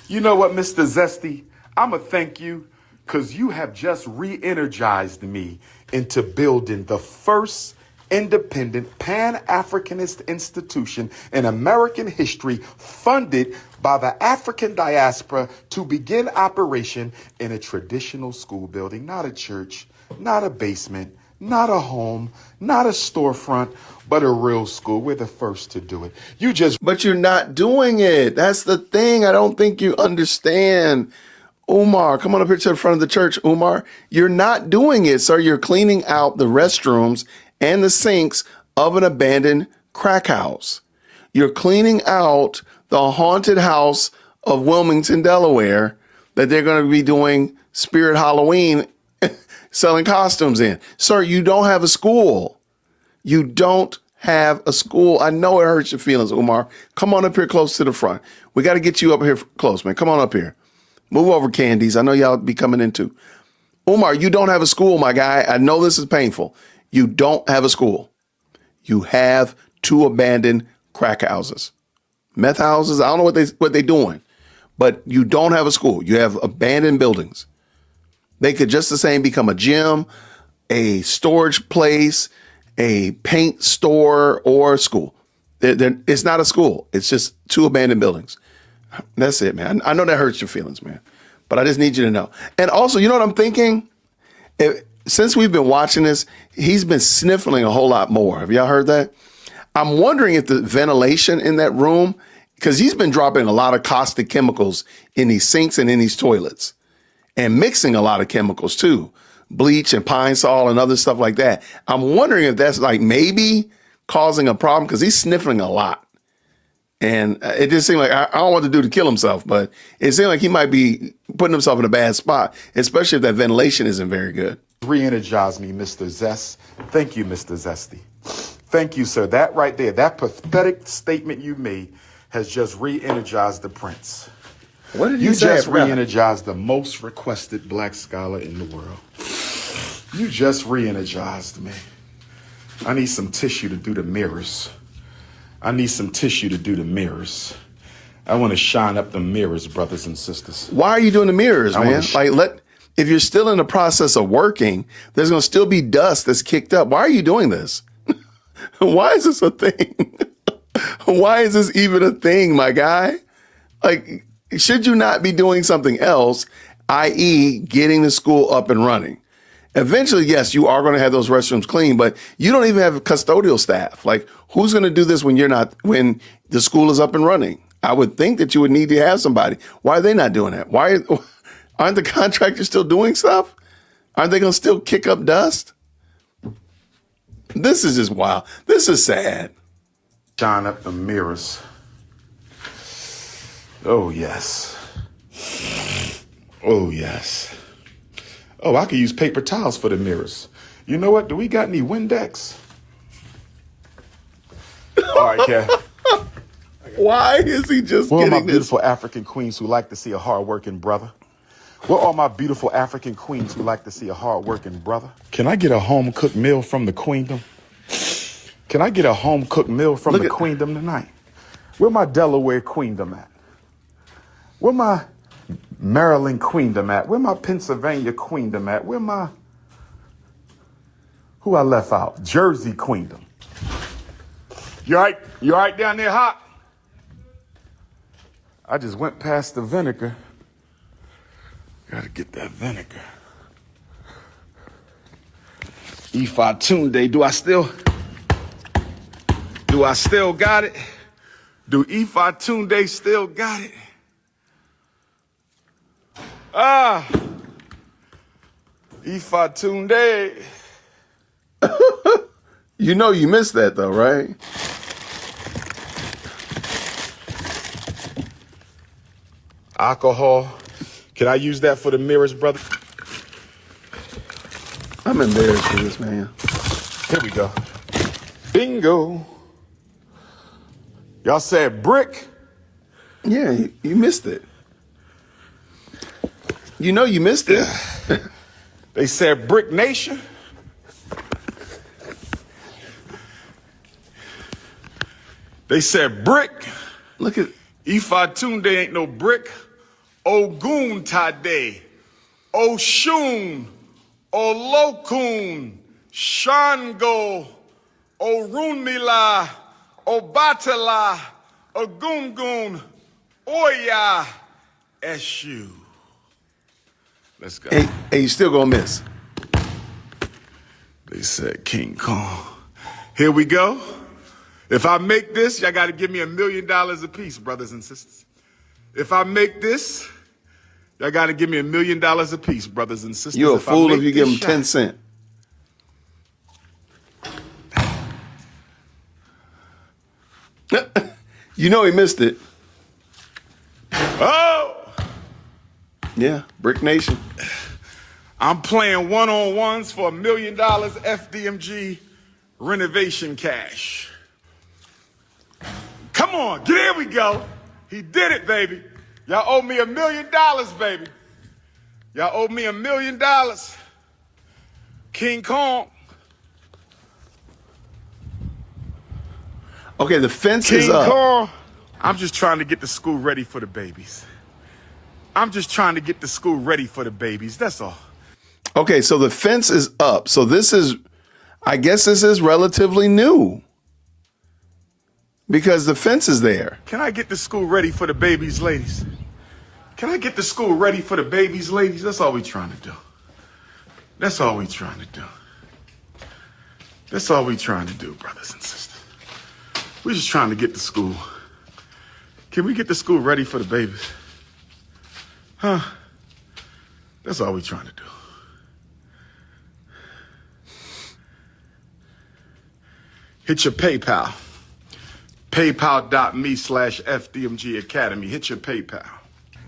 You know what, Mr. Zesty? I'm going to thank you because you have just re-energized me into building the first independent Pan-Africanist institution in American history funded by the African diaspora to begin operation in a traditional school building, not a church, not a basement, not a home, not a storefront, but a real school. We're the first to do it. You just But you're not doing it. That's the thing. I don't think you understand. Umar, come on up here to the front of the church, Umar. You're not doing it, sir. You're cleaning out the restrooms and the sinks of an abandoned crack house. You're cleaning out the haunted house of Wilmington, Delaware, that they're going to be doing Spirit Halloween selling costumes in. Sir, you don't have a school. You don't have a school. I know it hurts your feelings, Umar. Come on up here close to the front. We got to get you up here close, man. Come on up here. Move over, Candies. I know y'all be coming in too. Umar, you don't have a school, my guy. I know this is painful. You don't have a school. You have 2 abandoned crack houses. Meth houses, I don't know what they doing, but you don't have a school. You have abandoned buildings. They could just the same become a gym, a storage place, a paint store, or a school. It's not a school. It's just 2 abandoned buildings. That's it, man. I know that hurts your feelings, man, but I just need you to know. And also, you know what I'm thinking? Since we've been watching this, he's been sniffling a whole lot more. Have y'all heard that? I'm wondering if the ventilation in that room, because he's been dropping a lot of caustic chemicals in these sinks and in these toilets and mixing a lot of chemicals too, bleach and pine sol and other stuff like that. I'm wondering if that's like maybe causing a problem because he's sniffling a lot. And it just seemed like, I don't want the dude to kill himself, but it seemed like he might be putting himself in a bad spot, especially if that ventilation isn't very good. re-energized me, Mr. Zest. Thank you, Mr. Zesty. Thank you, sir. That right there, that pathetic statement you made has just re-energized the prince. What did You say? just re-energized the most requested black scholar in the world. You just re-energized me. I need some tissue to do the mirrors. I need some tissue to do the mirrors. I want to shine up the mirrors, brothers and sisters. Why are you doing the mirrors, man? If you're still in the process of working, there's going to still be dust that's kicked up. Why are you doing this? Why is this a thing? Why is this even a thing, my guy? Like, should you not be doing something else, i.e. getting the school up and running? Eventually, yes, you are going to have those restrooms clean, but you don't even have custodial staff. Like, who's going to do this when when the school is up and running? I would think that you would need to have somebody. Why are they not doing that? Aren't the contractors still doing stuff? Aren't they going to still kick up dust? This is just wild. This is sad. Shine up the mirrors. Oh, yes. Oh, yes. Oh, I could use paper towels for the mirrors. You know what? Do we got any Windex? All right, Kat. Why is he just Where are my getting this? beautiful African queens who like to see a hard-working brother? Where are my beautiful African queens who like to see a hard-working brother? Can I get a home-cooked meal from the queendom? Can I get a home-cooked meal from the queendom tonight? Where my Delaware queendom at? Where my Maryland queendom at? Where my Pennsylvania queendom at? Where my... Who I left out? Jersey queendom. You all right? You all right down there, hot? I just went past the vinegar. Gotta get that vinegar. Ifa Tunde, do I still got it? Do Ifa Tunde still got it? Ifa Tunde. You know you missed that though, right? Alcohol. Can I use that for the mirrors, brother? I'm embarrassed for this, man. Here we go. Bingo. Y'all said brick? Yeah, you missed it. You know you missed it. They said brick nation. They said brick. Look at Ifa Tunde ain't no brick. Ogun Tade. Oshun. Olokun. Shango. Orunmila. Obatala. Ogungun. Oya. Eshu. Let's go. Hey, you still gonna miss. He said King Kong. Here we go. If I make this, y'all got to give me $1 million apiece, brothers and sisters. If I make this, y'all got to give me $1 million apiece, brothers and sisters. You're a fool if you give him shot, 10 cents. You know he missed it. Oh! Yeah, Brick Nation. I'm playing one-on-ones for $1 million FDMG renovation cash. Come on, there we go. He did it, baby. Y'all owe me $1 million, baby. Y'all owe me $1 million. King Kong. Okay, the fence is King up. Kong. I'm just trying to get the school ready for the babies. I'm just trying to get the school ready for the babies. That's all. Okay, so the fence is up. So this is, I guess this is relatively new because the fence is there. Can I get the school ready for the babies, ladies? Can I get the school ready for the babies, ladies? That's all we trying to do. That's all we trying to do. That's all we trying to do, brothers and sisters. We're just trying to get the school. Can we get the school ready for the babies? Huh? That's all we trying to do. Hit your PayPal. PayPal.me/FDMG Academy. Hit your PayPal.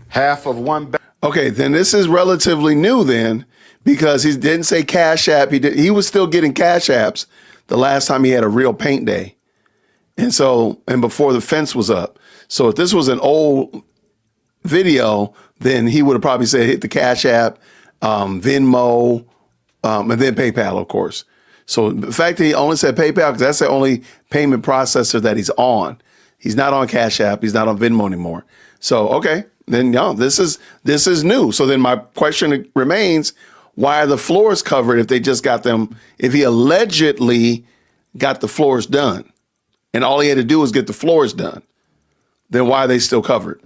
Half of one. Okay, then this is relatively new then because he didn't say Cash App. He was still getting Cash Apps the last time he had a real paint day. And so, and before the fence was up. So if this was an old video, then he would have probably said hit the Cash App, Venmo, and then PayPal, of course. So the fact that he only said PayPal, because that's the only payment processor that he's on. He's not on Cash App. He's not on Venmo anymore. So, okay, then this is new. So then my question remains, why are the floors covered if they just got them, if he allegedly got the floors done and all he had to do was get the floors done, then why are they still covered?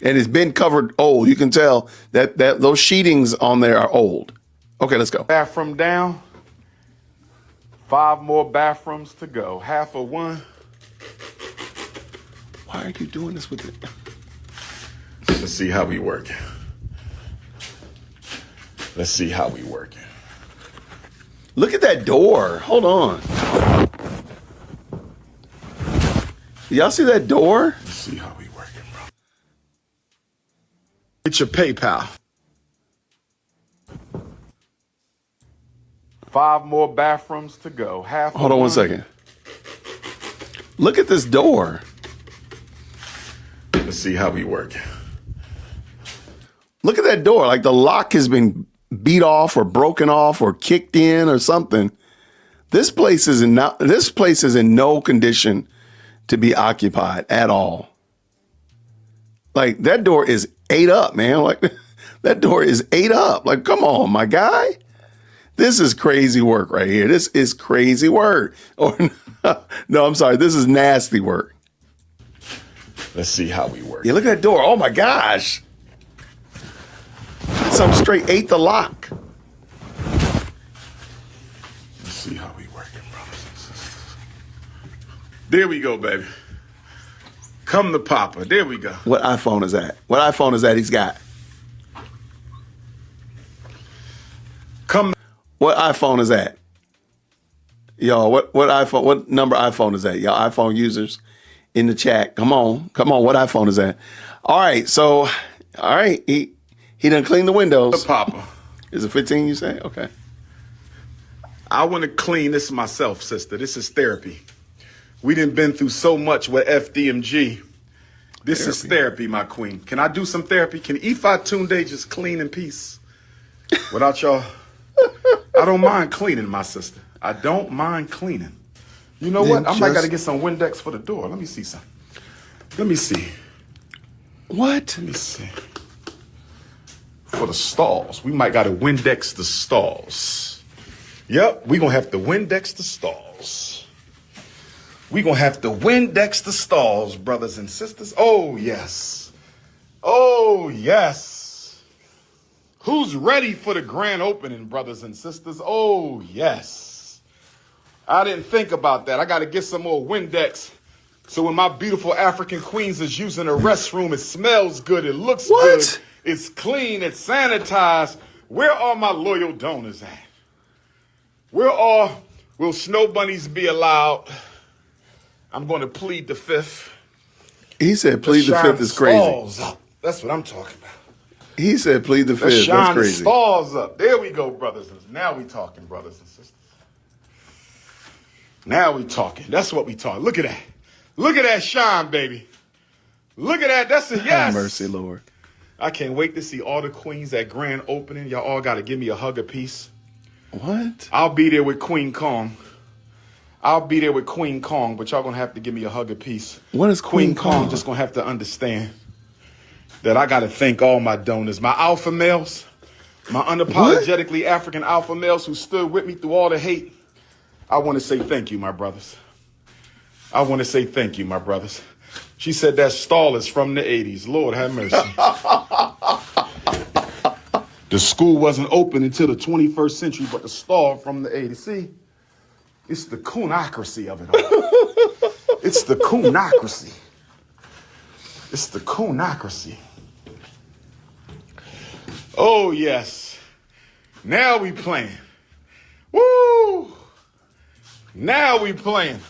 And it's been covered old. You can tell that those sheetings on there are old. Okay, let's go. Bathroom down. 5 more bathrooms to go. Half of one. Why are you doing this with it? Let's see how we work. Let's see how we work. Look at that door. Hold on. Y'all see that door? Let's see how we work, bro. Hit your PayPal. 5 more bathrooms to go. Hold on one second. Look at this door. Let's see how we work. Look at that door. Like the lock has been beat off or broken off or kicked in or something. This place is in no condition to be occupied at all. Like that door is ate up, man. Like that door is ate up. Like, come on, my guy. This is crazy work right here. This is crazy work. Or no, I'm sorry. This is nasty work. Let's see how we work. Yeah, look at that door. Oh my gosh. Some straight ate the lock. Let's see how we work, brothers and sisters. There we go, baby. Come to Papa. There we go. What iPhone is that? What iPhone is that he's got? Come. What iPhone is that? Y'all, what iPhone, what number iPhone is that? Y'all iPhone users in the chat. Come on. What iPhone is that? All right. So, all right. He done cleaned the windows. To Papa. Is it 15 you say? Okay. I want to clean this myself, sister. This is therapy. We done been through so much with FDMG. This is therapy, my queen. Can I do some therapy? Can Ifa Tunde just clean in peace? Without y'all? I don't mind cleaning, my sister. I don't mind cleaning. You know what? I might got to get some Windex for the door. Let me see some. Let me see. What? Let me see. For the stalls. We might got to Windex the stalls. Yep, we going to have to Windex the stalls. We going to have to Windex the stalls, brothers and sisters. Oh, yes. Oh, yes. Who's ready for the grand opening, brothers and sisters? Oh, yes. I didn't think about that. I got to get some more Windex. So when my beautiful African queens is using a restroom, it smells good, it looks good, it's clean, it's sanitized. Where are my loyal donors at? Will snow bunnies be allowed? I'm going to plead the fifth. He said plead the fifth is crazy. Up. That's what I'm talking about. He said plead the fifth. That's crazy. The stars up. There we go, brothers. Now we talking, brothers and sisters. Now we talking. That's what we talking. Look at that. Look at that shine, baby. Look at that. That's a yes. Have mercy, Lord. I can't wait to see all the queens at grand opening. Y'all all got to give me a hug apiece. What? I'll be there with Queen Kong. But y'all going to have to give me a hug apiece. What is Queen Kong? Just going to have to understand that I got to thank all my donors, my alpha males, my unapologetically African alpha males who stood with me through all the hate. I want to say thank you, my brothers. She said that stall is from the 80s. Lord have mercy. The school wasn't open until the 21st century, but the stall from the 80s. See, it's the coonocracy of it all. It's the coonocracy. Oh, yes. Now we playing. Woo! Now we playing.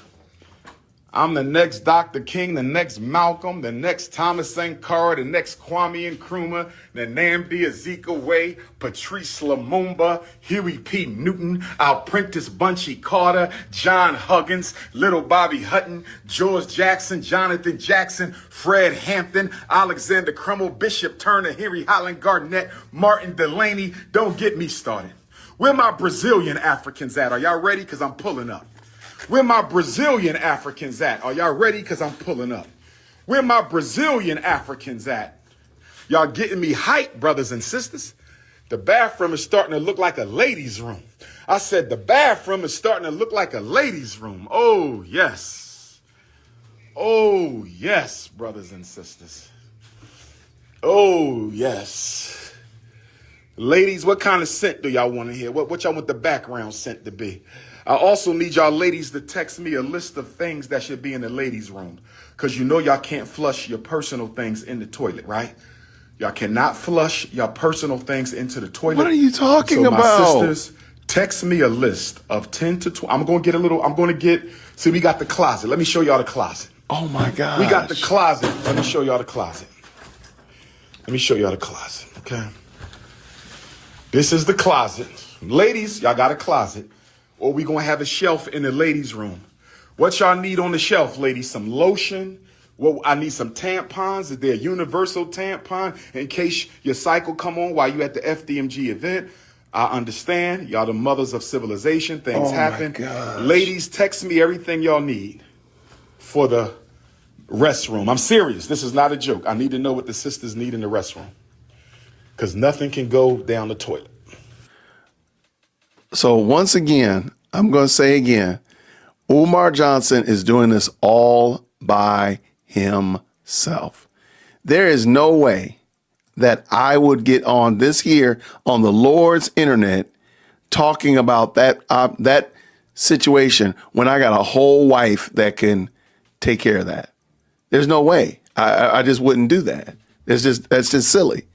I'm the next Dr. King, the next Malcolm, the next Thomas Sankara, the next Kwame Nkrumah, the Nnamdi Azikiwe, Patrice Lumumba, Huey P. Newton, Prentice Bunchy Carter, John Huggins, Little Bobby Hutton, George Jackson, Jonathan Jackson, Fred Hampton, Alexander Crummell, Bishop Turner, Henry Highland Garnett, Martin Delaney. Don't get me started. Where my Brazilian Africans at? Are y'all ready? Because I'm pulling up. Where my Brazilian Africans at? Are y'all ready? Because I'm pulling up. Where my Brazilian Africans at? Y'all getting me hyped, brothers and sisters? The bathroom is starting to look like a ladies' room. I said the bathroom is starting to look like a ladies' room. Oh, yes. Oh, yes, brothers and sisters. Oh, yes. Ladies, what kind of scent do y'all want to hear? What y'all want the background scent to be? I also need y'all ladies to text me a list of things that should be in the ladies' room. Because you know y'all can't flush your personal things in the toilet, right? Y'all cannot flush your personal things into the toilet. What are you talking about? My sisters, text me a list of 10 to 20. See, we got the closet. Let me show y'all the closet. Oh, my God. We got the closet. Let me show y'all the closet. Okay? This is the closet. Ladies, y'all got a closet. Or we going to have a shelf in the ladies' room. What y'all need on the shelf, ladies? Some lotion. Well, I need some tampons. Is there a universal tampon in case your cycle come on while you at the FDMG event? I understand. Y'all the mothers of civilization. Things happen. Ladies, text me everything y'all need for the restroom. I'm serious. This is not a joke. I need to know what the sisters need in the restroom. Because nothing can go down the toilet. So once again, I'm going to say again, Umar Johnson is doing this all by himself. There is no way that I would get on this here on the Lord's internet talking about that situation when I got a whole wife that can take care of that. There's no way. I just wouldn't do that. That's just silly.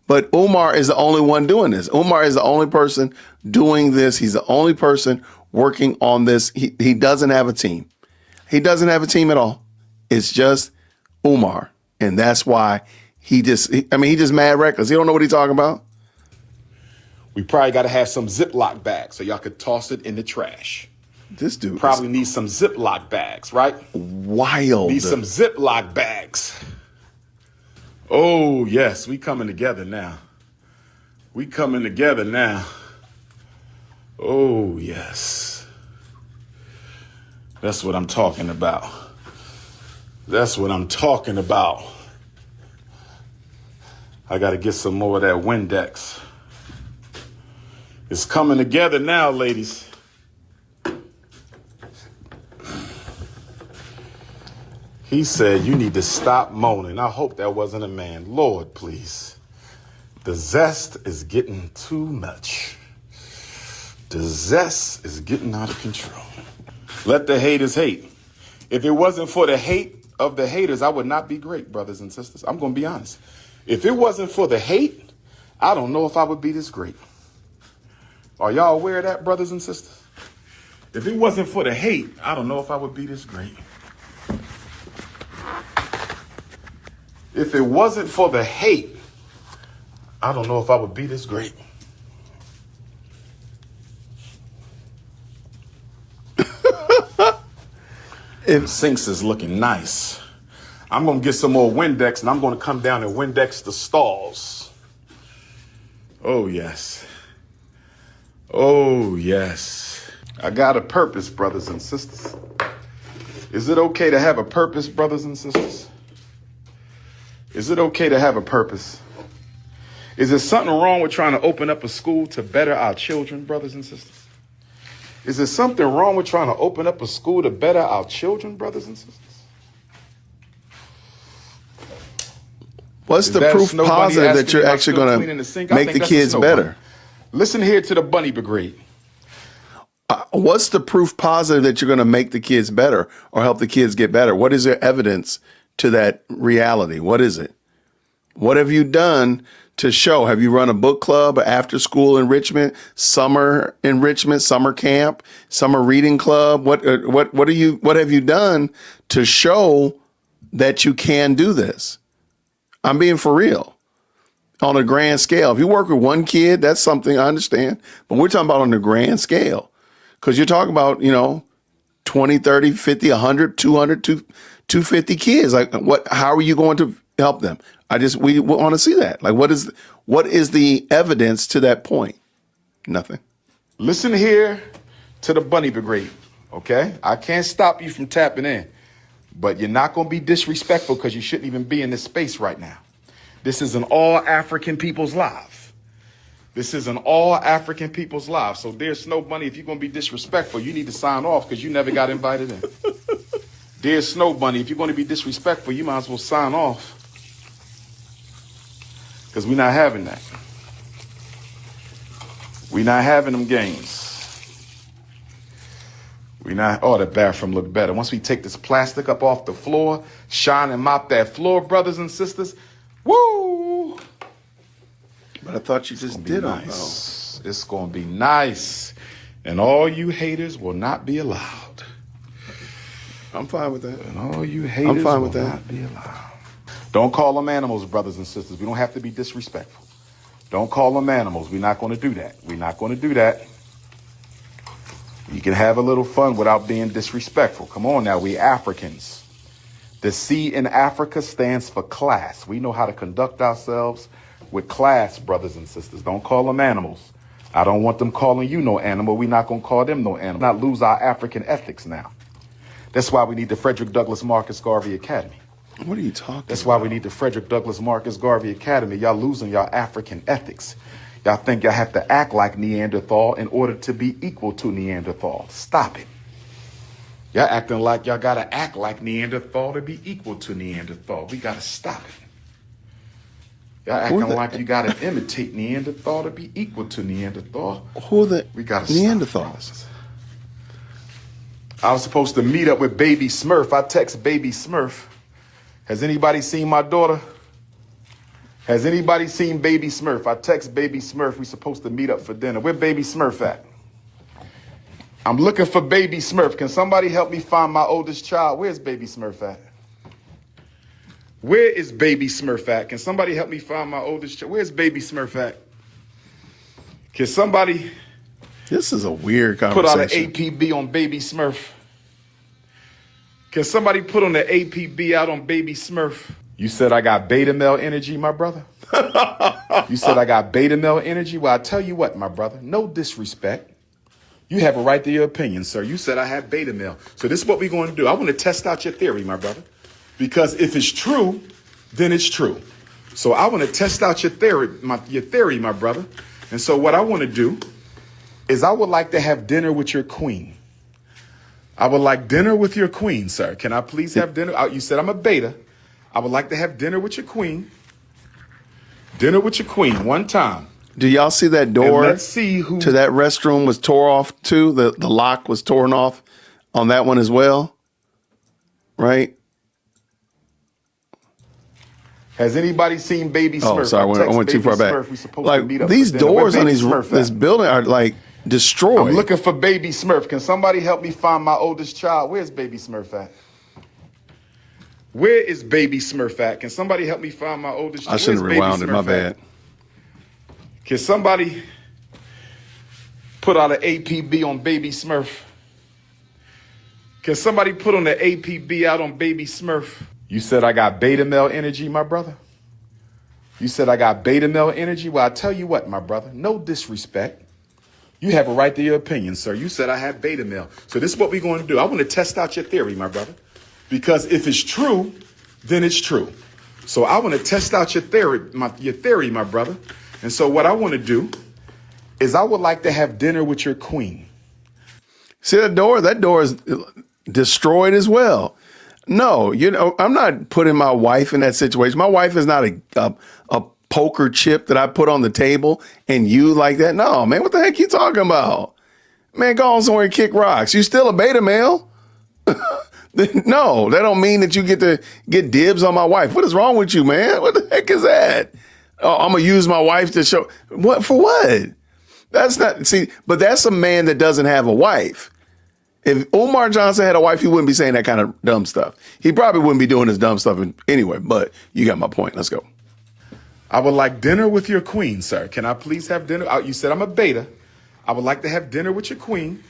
But Umar is the only one doing this. Umar is the only person doing this. He's the only person working on this. He doesn't have a team. He doesn't have a team at all. It's just Umar. And that's why he's just mad reckless. He don't know what he's talking about. We probably got to have some Ziploc bags so y'all could toss it in the trash. This dude probably needs some Ziploc bags, right? Wild. Need some Ziploc bags. Oh, yes, we coming together now. Oh, yes. That's what I'm talking about. I got to get some more of that Windex. It's coming together now, ladies. He said, you need to stop moaning. I hope that wasn't a man. Lord, please. The zest is getting too much. The zest is getting out of control. Let the haters hate. If it wasn't for the hate of the haters, I would not be great, brothers and sisters. I'm going to be honest. If it wasn't for the hate, I don't know if I would be this great. Are y'all aware of that, brothers and sisters? If it wasn't for the hate, I don't know if I would be this great. If it wasn't for the hate, I don't know if I would be this great. If Sinks is looking nice. I'm going to get some more Windex and I'm going to come down and Windex the stalls. Oh, yes. Oh, yes. I got a purpose, brothers and sisters. Is it okay to have a purpose, brothers and sisters? Is it okay to have a purpose? Is there something wrong with trying to open up a school to better our children, brothers and sisters? Is there something wrong with trying to open up a school to better our children, brothers and sisters? What's the proof positive that you're actually going to make the kids better? Listen here to the bunny brigade. What's the proof positive that you're going to make the kids better or help the kids get better? What is your evidence to that reality? What is it? What have you done to show? Have you run a book club, after school enrichment, summer enrichment, summer camp, summer reading club? What have you done to show that you can do this? I'm being for real. On a grand scale. If you work with one kid, that's something I understand. But we're talking about on a grand scale. Because you're talking about, 20, 30, 50, 100, 200, 250 kids. Like, how are you going to help them? We want to see that. Like, what is the evidence to that point? Nothing. Listen here to the bunny brigade, okay? I can't stop you from tapping in, but you're not going to be disrespectful because you shouldn't even be in this space right now. This is an all African people's live. This is an all African people's live. So dear Snow Bunny, if you're going to be disrespectful, you need to sign off because you never got invited in. Dear Snow Bunny, if you're going to be disrespectful, you might as well sign off because we're not having that. We're not having them games. Oh, the bathroom look better. Once we take this plastic up off the floor, shine and mop that floor, brothers and sisters. Woo! But I thought you just did nice. It's going to be nice. And all you haters will not be allowed. I'm fine with that. And all you haters will not be allowed. Don't call them animals, brothers and sisters. We don't have to be disrespectful. Don't call them animals. We're not going to do that. We're not going to do that. You can have a little fun without being disrespectful. Come on now, we Africans. The C in Africa stands for class. We know how to conduct ourselves with class, brothers and sisters. Don't call them animals. I don't want them calling you no animal. We're not going to call them no animal. Not lose our African ethics now. That's why we need the Frederick Douglass Marcus Garvey Academy. What are you talking about? That's why we need the Frederick Douglass Marcus Garvey Academy. Y'all losing y'all African ethics. Y'all think y'all have to act like Neanderthal in order to be equal to Neanderthal. Stop it. Y'all acting like y'all got to act like Neanderthal to be equal to Neanderthal. We got to stop it. Y'all acting like you got to imitate Neanderthal to be equal to Neanderthal. Who are the we gotta Neanderthals? I was supposed to meet up with Baby Smurf. I text Baby Smurf. Has anybody seen my daughter? Has anybody seen Baby Smurf? I text Baby Smurf. We're supposed to meet up for dinner. Where Baby Smurf at? I'm looking for Baby Smurf. Can somebody help me find my oldest child? Where's Baby Smurf at? Where is Baby Smurf at? Can somebody help me find my oldest child? Where's Baby Smurf at? Can somebody... This is a weird conversation. Put out an APB on Baby Smurf. Can somebody put on the APB out on Baby Smurf? You said I got beta male energy, my brother? You said I got beta male energy? Well, I tell you what, my brother, no disrespect. You have a right to your opinion, sir. You said I have beta male. So this is what we're going to do. I want to test out your theory, my brother. Because if it's true, then it's true. So I want to test out your theory, my brother. And so what I want to do is I would like to have dinner with your queen. I would like dinner with your queen, sir. Can I please have dinner? You said I'm a beta. I would like to have dinner with your queen. Dinner with your queen one time. Do y'all see that And door let's see who to that restroom was tore off too? The lock was torn off on that one as well, right? has anybody seen Baby Smurf? Oh, sorry, I went too Baby far back. Smurf. We supposed to meet Like up these for dinner. Where doors on Baby these Smurf this at? building are like destroyed. I'm looking for Baby Smurf. Can somebody help me find my oldest child? Where's Baby Smurf at? Where is Baby Smurf at? Can somebody help me find my oldest child? I shouldn't have Where's Baby rewound it. My Smurf bad. at? Can somebody put out an APB on Baby Smurf? Can somebody put on the APB out on Baby Smurf? You said I got beta male energy, my brother? You said I got beta male energy? Well, I tell you what, my brother, no disrespect. You have a right to your opinion, sir. You said I have beta male. So this is what we're going to do. I want to test out your theory, my brother. Because if it's true, then it's true. So I want to test out your theory, my brother. And so what I want to do is I would like to have dinner with your queen. See that door? That door is destroyed as well. No, I'm not putting my wife in that situation. My wife is not a poker chip that I put on the table and you like that. No, man, what the heck you talking about? Man, go on somewhere and kick rocks. You still a beta male? No, that don't mean that you get to get dibs on my wife. What is wrong with you, man? What the heck is that? Oh, I'm going to use my wife to show. What? For what? That's not, see, but that's a man that doesn't have a wife. If Umar Johnson had a wife, he wouldn't be saying that kind of dumb stuff. He probably wouldn't be doing his dumb stuff anyway, but you got my point. Let's go. I would like dinner with your queen, sir. Can I please have dinner? You said I'm a beta. I would like to have dinner with your queen.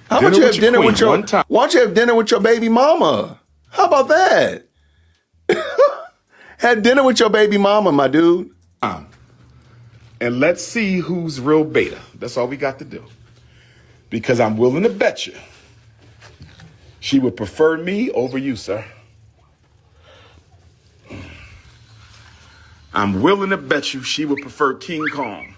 How about you have dinner with your, one time. why don't you have dinner with your baby mama? How about that? Have dinner with your baby mama, my dude. And let's see who's real beta. That's all we got to do. Because I'm willing to bet you she would prefer me over you, sir. I'm willing to bet you she would prefer King Kong.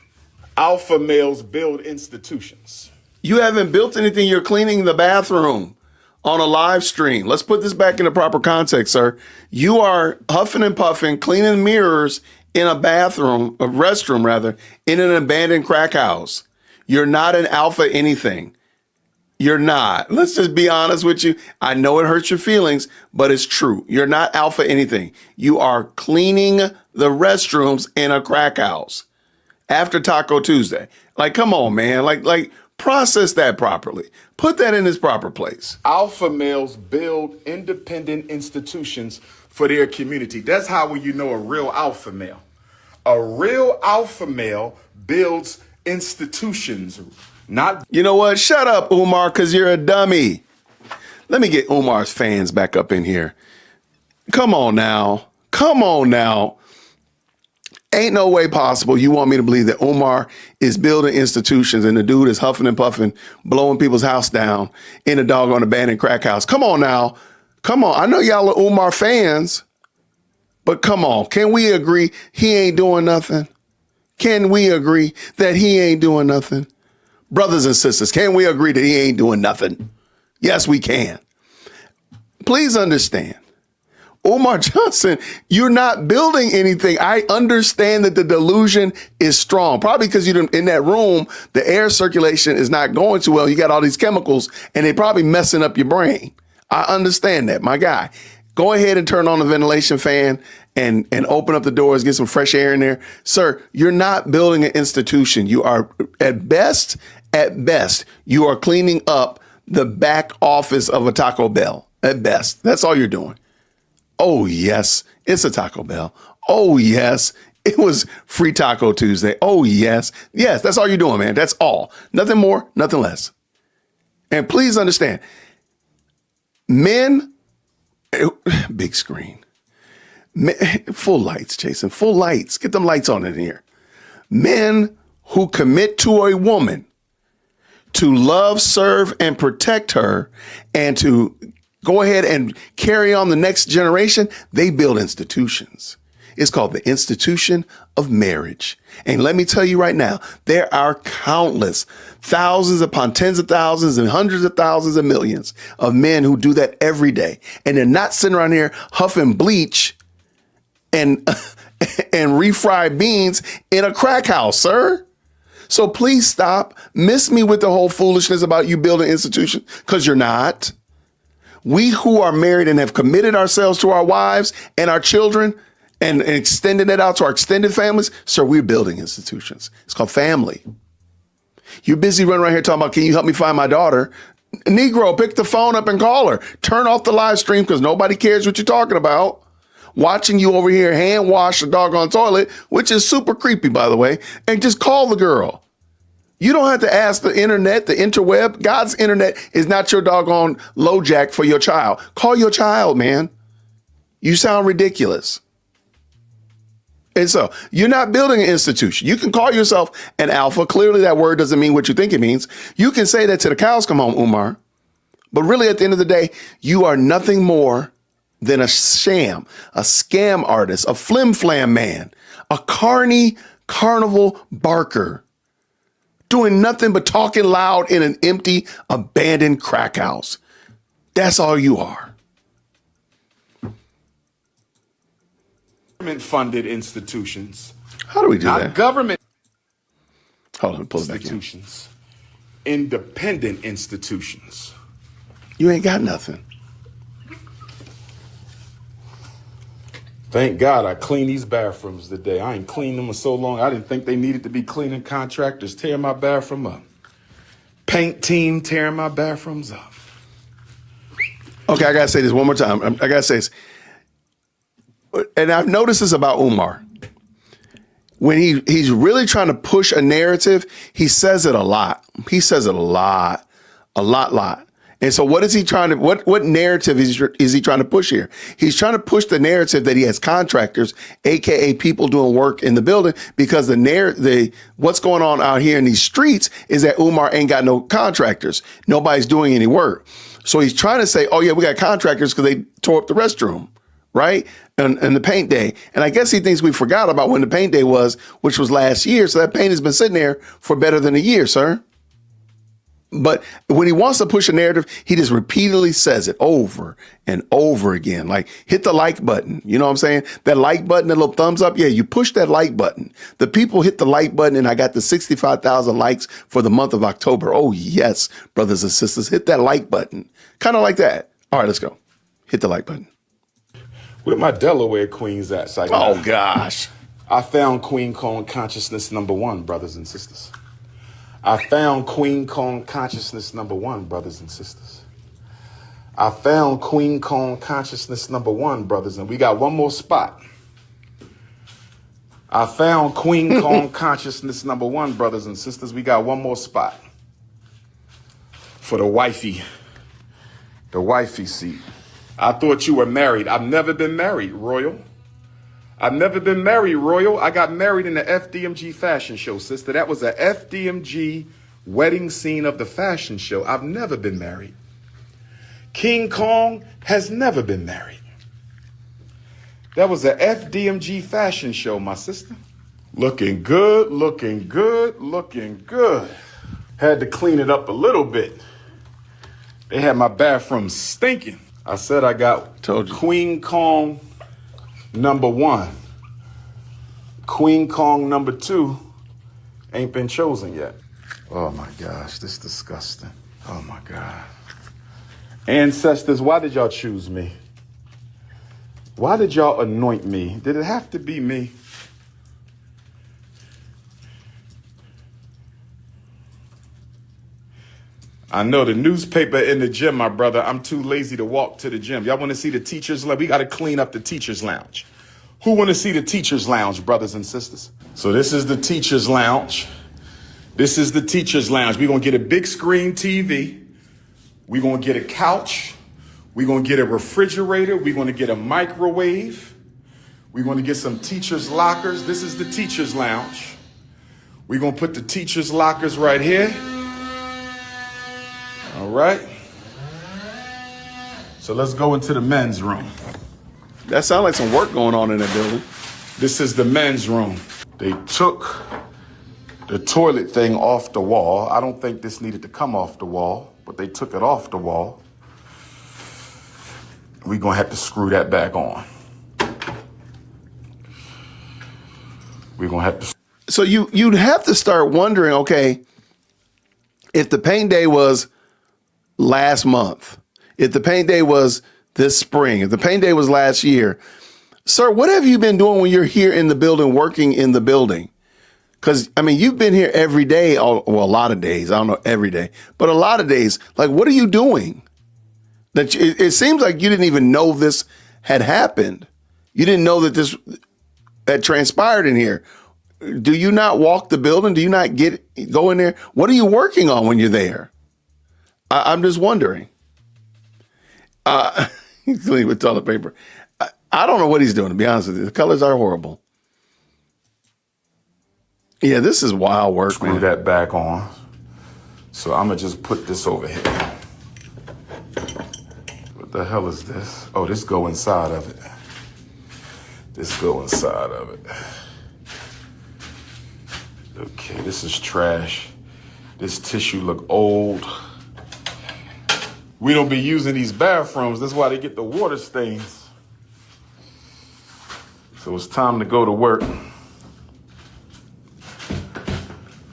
Alpha males build institutions. You haven't built anything. You're cleaning the bathroom on a live stream. Let's put this back into proper context, sir. You are huffing and puffing, cleaning mirrors in a bathroom, a restroom rather, in an abandoned crack house. You're not an alpha anything. You're not. Let's just be honest with you. I know it hurts your feelings, but it's true. You're not alpha anything. You are cleaning the restrooms in a crack house after Taco Tuesday. Like, come on, man. Like process that properly. Put that in its proper place. Alpha males build independent institutions for their community. That's how you know a real alpha male. A real alpha male builds institutions, not. You know what? Shut up, Umar, because you're a dummy. Let me get Umar's fans back up in here. Come on now. Come on now. Ain't no way possible you want me to believe that Umar is building institutions and the dude is huffing and puffing, blowing people's house down in a doggone abandoned crack house. Come on now. Come on. I know y'all are Umar fans, but come on. Can we agree he ain't doing nothing? Can we agree that he ain't doing nothing? Brothers and sisters, can we agree that he ain't doing nothing? Yes, we can. Please understand. Umar Johnson, you're not building anything. I understand that the delusion is strong, probably because you in that room, the air circulation is not going too well. You got all these chemicals and they probably messing up your brain. I understand that, my guy. Go ahead and turn on the ventilation fan and open up the doors, get some fresh air in there. Sir, you're not building an institution. You are at best, you are cleaning up the back office of a Taco Bell at best. That's all you're doing. Oh, yes, it's a Taco Bell. Oh, yes, it was free Taco Tuesday. Oh, yes. Yes, that's all you're doing, man. That's all. Nothing more, nothing less. And please understand, men, big screen, men, full lights, Jason, full lights. Get them lights on in here. Men who commit to a woman to love, serve, and protect her and to go ahead and carry on the next generation, they build institutions. It's called the institution of marriage. And let me tell you right now, there are countless, thousands upon tens of thousands and hundreds of thousands and millions of men who do that every day. And they're not sitting around here huffing bleach and and refried beans in a crack house, sir. So please stop. Miss me with the whole foolishness about you building institutions, because you're not. We who are married and have committed ourselves to our wives and our children and extending it out to our extended families, sir, we're building institutions. It's called family. You're busy running around here talking about, can you help me find my daughter? Negro, pick the phone up and call her. Turn off the live stream because nobody cares what you're talking about. Watching you over here hand wash the doggone toilet, which is super creepy, by the way, and just call the girl. You don't have to ask the internet, the interweb. God's internet is not your doggone LoJack for your child. Call your child, man. You sound ridiculous. And so you're not building an institution. You can call yourself an alpha. Clearly that word doesn't mean what you think it means. You can say that till the cows come home, Umar. But really at the end of the day, you are nothing more than a sham, a scam artist, a flim-flam man, a carny carnival barker, doing nothing but talking loud in an empty, abandoned crack house. That's all you are. Government-funded institutions. How do we do Not that? government Hold on, pull it back in. institutions. Independent institutions. You ain't got nothing. Thank God I cleaned these bathrooms today. I ain't cleaned them in so long. I didn't think they needed to be cleaning. Contractors tearing my bathroom up. Paint team tearing my bathrooms up. Okay, I gotta say this one more time. I gotta say this. And I've noticed this about Umar. When he's really trying to push a narrative, he says it a lot. He says it a lot. And so what is he trying to, what narrative is he trying to push here? He's trying to push the narrative that he has contractors, AKA people doing work in the building, because what's going on out here in these streets is that Umar ain't got no contractors. Nobody's doing any work. So he's trying to say, oh yeah, we got contractors because they tore up the restroom, right? And the paint day. And I guess he thinks we forgot about when the paint day was, which was last year. So that paint has been sitting there for better than a year, sir. But when he wants to push a narrative, he just repeatedly says it over and over again. Like, hit the like button. You know what I'm saying? That like button, that little thumbs up. Yeah, you push that like button. The people hit the like button, and I got the 65,000 likes for the month of October. Oh, yes, brothers and sisters, hit that like button. Kind of like that. All right, let's go. Hit the like button. Where my Delaware queens at? Oh, gosh. I found Queen Kong consciousness #1, brothers and sisters. I found Queen Kong consciousness #1, brothers and sisters. I found Queen Kong consciousness #1, brothers, and we got one more spot. I found Queen Kong consciousness #1, brothers and sisters. We got one more spot for the wifey seat. I thought you were married. I've never been married, Royal. I've never been married, Royal. I got married in the FDMG fashion show, sister. That was a FDMG wedding scene of the fashion show. I've never been married. King Kong has never been married. That was a FDMG fashion show, my sister. Looking good, looking good, looking good. Had to clean it up a little bit. They had my bathroom stinking. I said I got Queen Kong #1. Queen Kong #2 ain't been chosen yet. Oh my gosh, this is disgusting. Oh my God. Ancestors, why did y'all choose me? Why did y'all anoint me? Did it have to be me? I know the newspaper in the gym, my brother. I'm too lazy to walk to the gym. Y'all want to see the teachers' lounge? We got to clean up the teachers' lounge. Who want to see the teachers' lounge, brothers and sisters? So this is the teachers' lounge. This is the teachers' lounge. We're going to get a big screen TV. We're going to get a couch. We're going to get a refrigerator. We're going to get a microwave. We're going to get some teachers' lockers. This is the teachers' lounge. We're going to put the teachers' lockers right here. All right. So let's go into the men's room. That sounds like some work going on in that building. This is the men's room. They took the toilet thing off the wall. I don't think this needed to come off the wall, but they took it off the wall. We're going to have to screw that back on. We're gonna have to. So you'd have to start wondering, okay, if the paint day was last month, if the paint day was this spring, if the paint day was last year, sir, what have you been doing when you're here in the building, working in the building? Because, I mean, you've been here every day, a lot of days. I don't know every day, but a lot of days. Like, what are you doing? It seems like you didn't even know this had happened. You didn't know that this had transpired in here. Do you not walk the building? Do you not go in there? What are you working on when you're there? I'm just wondering. He's cleaning with toilet paper. I don't know what he's doing, to be honest with you. The colors are horrible. Yeah, this is wild work, screw man. that back on. So I'm gonna just put this over here. What the hell is this? Oh, this go inside of it. This go inside of it. Okay, this is trash. This tissue look old. We don't be using these bathrooms. That's why they get the water stains. So it's time to go to work.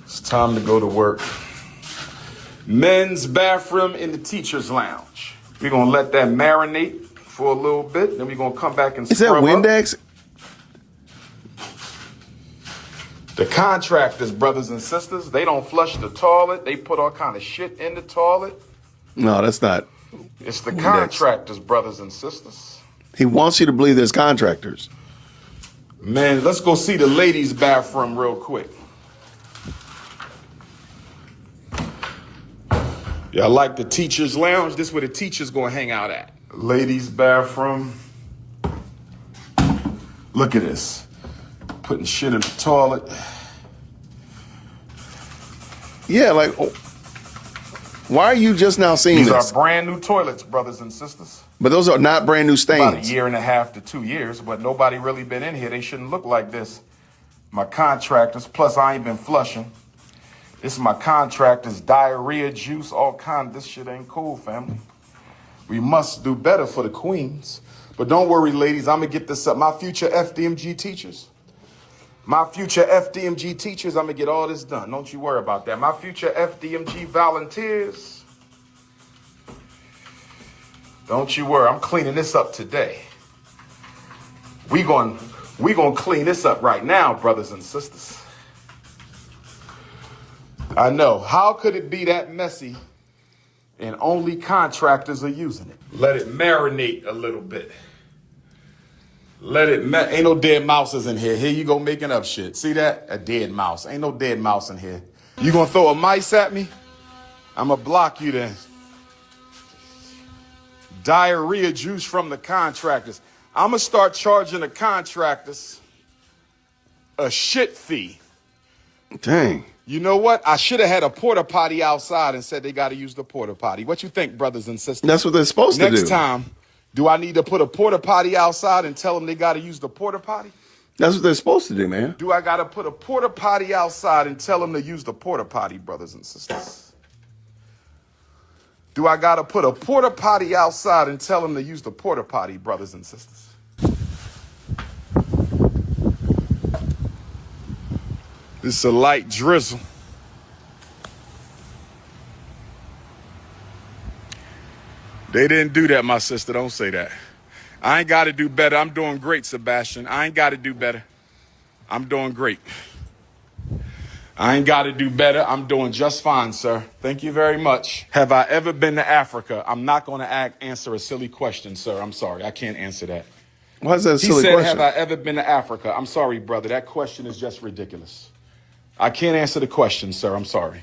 It's time to go to work. Men's bathroom in the teacher's lounge. We're gonna let that marinate for a little bit. Then we're gonna come back and Is that scrub up. Windex? The contractors, brothers and sisters, they don't flush the toilet. They put all kind of shit in the toilet. No, that's not. It's the Windex. contractors, brothers and sisters. He wants you to believe there's contractors. Man, let's go see the ladies' bathroom real quick. Y'all like the teacher's lounge? This is where the teachers gonna hang out at. Ladies' bathroom. Look at this. Putting shit in the toilet. Yeah, like, why are you just now seeing These this? are brand new toilets, brothers and sisters. But those are not brand new About a stains. year and a half to 2 years, but nobody really been in here. They shouldn't look like this. My contractors, plus I ain't been flushing. This is my contractors, diarrhea, juice, all kind. This shit ain't cool, family. We must do better for the queens. But don't worry, ladies, I'm gonna get this up. My future FDMG teachers. My future FDMG teachers, I'm gonna get all this done. Don't you worry about that. My future FDMG volunteers. Don't you worry, I'm cleaning this up today. We gonna clean this up right now, brothers and sisters. I know. How could it be that messy and only contractors are using it? Let it marinate a little bit. Ain't no dead mouses in here. Here you go making up shit. See that? A dead mouse. Ain't no dead mouse in here. You gonna throw a mice at me? I'ma block you then. Diarrhea juice from the contractors. I'ma start charging the contractors a shit fee. Dang. You know what? I should have had a porta potty outside and said they got to use the porta potty. What you think, brothers and sisters? That's what they're supposed to do. Next time, do I need to put a porta potty outside and tell them they got to use the porta potty? That's what they're supposed to do, man. Do I got to put a porta potty outside and tell them to use the porta potty, brothers and sisters? Do I got to put a porta potty outside and tell them to use the porta potty, brothers and sisters? It's a light drizzle. They didn't do that, my sister. Don't say that. I ain't got to do better. I'm doing great, Sebastian. I ain't got to do better. I'm doing great. I ain't got to do better. I'm doing just fine, sir. Thank you very much. Have I ever been to Africa? I'm not going to answer a silly question, sir. I'm sorry. I can't answer that. Why is that a He silly said, question? have I ever been to Africa? I'm sorry, brother. That question is just ridiculous. I can't answer the question, sir. I'm sorry.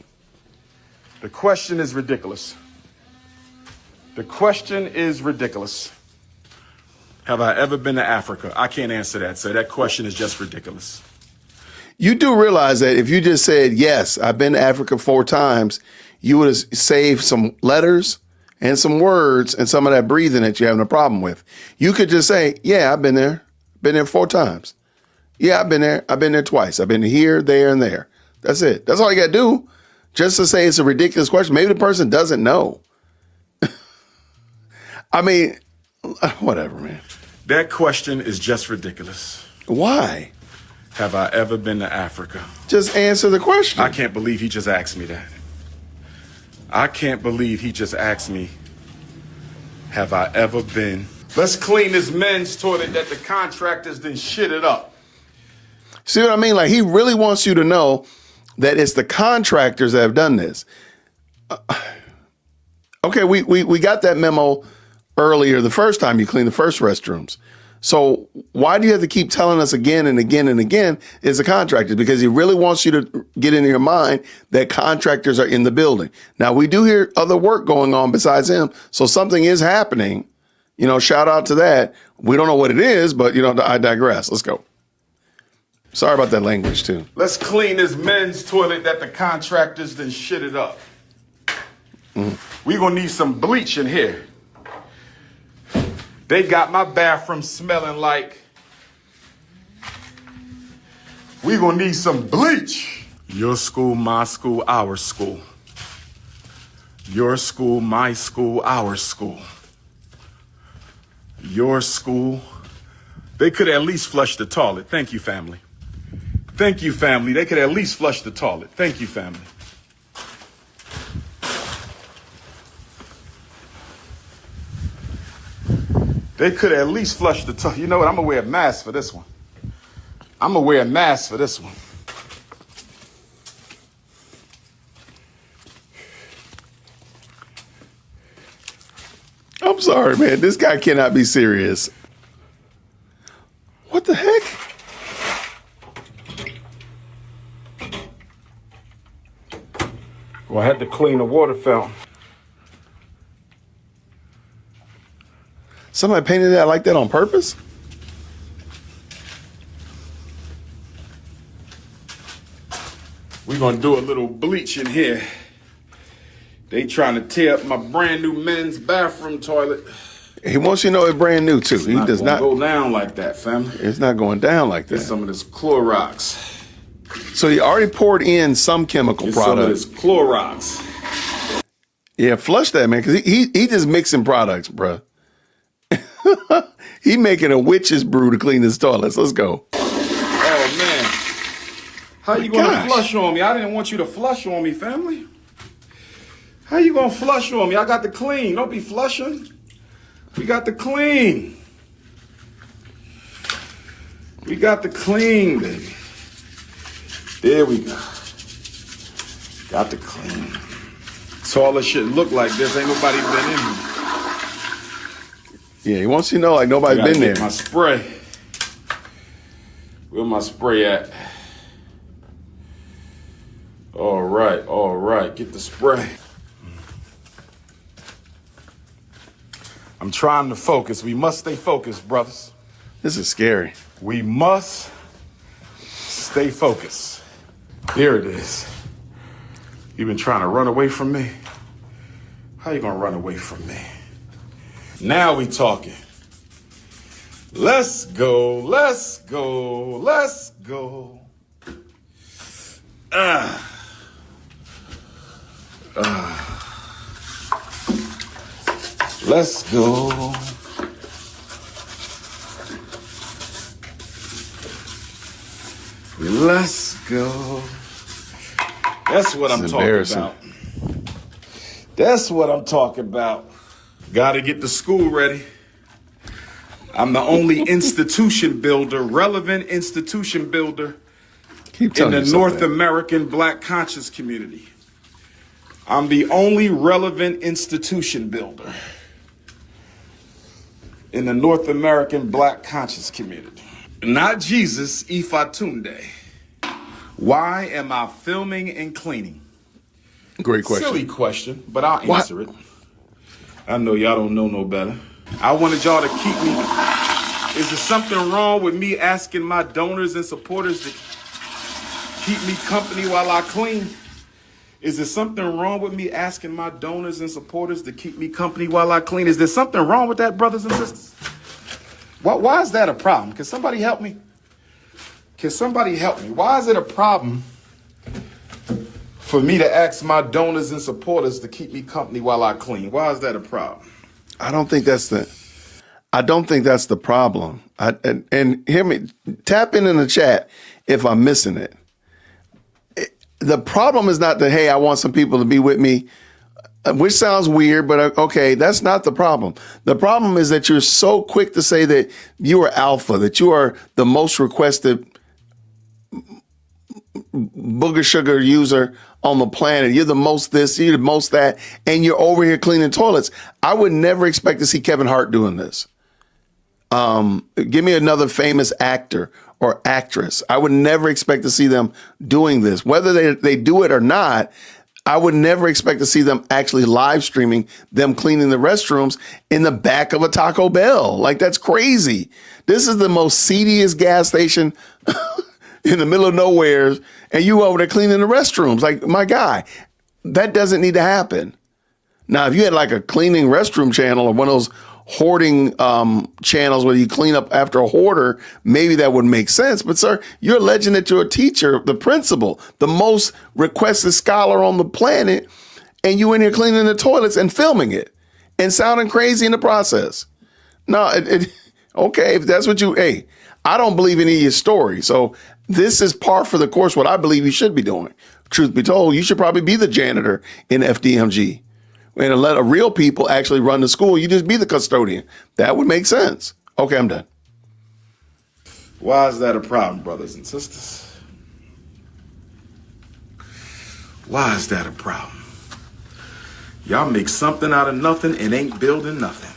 The question is ridiculous. The question is ridiculous. Have I ever been to Africa? I can't answer that, sir. That question is just ridiculous. You do realize that if you just said, yes, I've been to Africa 4 times, you would have saved some letters and some words and some of that breathing that you're having a problem with. You could just say, yeah, I've been there. Been there 4 times. Yeah, I've been there. I've been there twice. I've been here, there, and there. That's it. That's all you got to do. Just to say it's a ridiculous question. Maybe the person doesn't know. I mean, whatever, man. That question is just ridiculous. Why? Have I ever been to Africa? Just answer the question. I can't believe he just asked me that. I can't believe he just asked me, have I ever been? Let's clean this men's toilet that the contractors done shitted up. See what I mean? Like, he really wants you to know that it's the contractors that have done this. Okay, we got that memo earlier the first time you cleaned the first restrooms. So why do you have to keep telling us again and again and again it's the contractors? Because he really wants you to get into your mind that contractors are in the building. Now, we do hear other work going on besides him, so something is happening. You know, shout out to that. We don't know what it is, but, you know, I digress. Let's go. Sorry about that language, too. Let's clean this men's toilet that the contractors done shitted up. We're going to need some bleach in here. They got my bathroom smelling like. We're going to need some bleach. Your school, my school, our school. Your school, my school, our school. Your school. They could at least flush the toilet. Thank you, family. Thank you, family. They could at least flush the toilet. Thank you, family. They could at least flush the toilet. You know what? I'm going to wear a mask for this one. I'm going to wear a mask for this one. I'm sorry, man. This guy cannot be serious. What the heck? Well, I had to clean the water fountain. Somebody painted that like that on purpose? We're going to do a little bleach in here. They trying to tear up my brand new men's bathroom toilet. He wants you to know it's brand new, too. He does not go down like that, family. It's not going down like that. Get some of this Clorox. So he already poured in some chemical Get product. some of this Clorox. Yeah, flush that, man, because he just mixing products, bruh. He making a witch's brew to clean his toilets. Let's go. Oh, man. How you going to flush on me? I didn't want you to flush on me, family. How you going to flush on me? I got to clean. Don't be flushing. We got to clean. We got to clean, baby. There we go. Got to clean. That's all this shit look like. This ain't nobody been in here. Yeah, he wants you to know like nobody's been there. My spray. Where my spray at? All right. Get the spray. I'm trying to focus. We must stay focused, brothers. This is scary. We must stay focused. Here it is. You've been trying to run away from me? How you gonna run away from me? Now we talking. Let's go, let's go, let's go. Let's go. Let's go. That's what I'm talking about. That's what I'm talking about. Got to get the school ready. I'm the only institution builder, relevant institution builder in the North American Black conscious community. I'm the only relevant institution builder in the North American Black conscious community. Not Jesus, Ifatunde. Why am I filming and cleaning? Great question. Silly question, but I'll answer it. I know y'all don't know no better. I wanted y'all to keep me. Is there something wrong with me asking my donors and supporters to keep me company while I clean? Is there something wrong with me asking my donors and supporters to keep me company while I clean? Is there something wrong with that, brothers and sisters? Why is that a problem? Can somebody help me? Can somebody help me? Why is it a problem for me to ask my donors and supporters to keep me company while I clean? Why is that a problem? I don't think that's I don't think that's the problem. And hear me, tap in the chat if I'm missing it. The problem is not that, hey, I want some people to be with me, which sounds weird, but okay, that's not the problem. The problem is that you're so quick to say that you are alpha, that you are the most requested booger sugar user on the planet. You're the most this, you're the most that, and you're over here cleaning toilets. I would never expect to see Kevin Hart doing this. Give me another famous actor or actress. I would never expect to see them doing this. Whether they do it or not, I would never expect to see them actually live streaming them cleaning the restrooms in the back of a Taco Bell. Like, that's crazy. This is the most seediest gas station in the middle of nowhere, and you over there cleaning the restrooms. Like, my guy, that doesn't need to happen. Now, if you had like a cleaning restroom channel or one of those hoarding channels where you clean up after a hoarder, maybe that would make sense. But sir, you're alleging that you're a teacher, the principal, the most requested scholar on the planet, and you in here cleaning the toilets and filming it and sounding crazy in the process. No, okay, if that's what hey, I don't believe any of your story. So this is par for the course what I believe you should be doing. Truth be told, you should probably be the janitor in FDMG. And let a real people actually run the school. You just be the custodian. That would make sense. Okay, I'm done. Why is that a problem, brothers and sisters? Why is that a problem? Y'all make something out of nothing and ain't building nothing.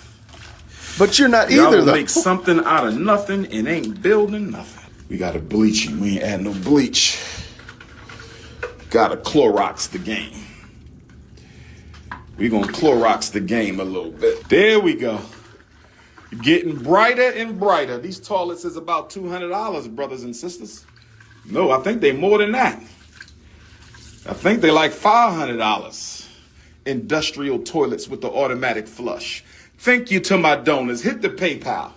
But you're not Y'all either, though. make something out of nothing and ain't building nothing. We gotta bleach you. We ain't add no bleach. Gotta Clorox the game. We gonna Clorox the game a little bit. There we go. Getting brighter and brighter. These toilets is about $200, brothers and sisters. No, I think they more than that. I think they like $500. Industrial toilets with the automatic flush. Thank you to my donors. Hit the PayPal.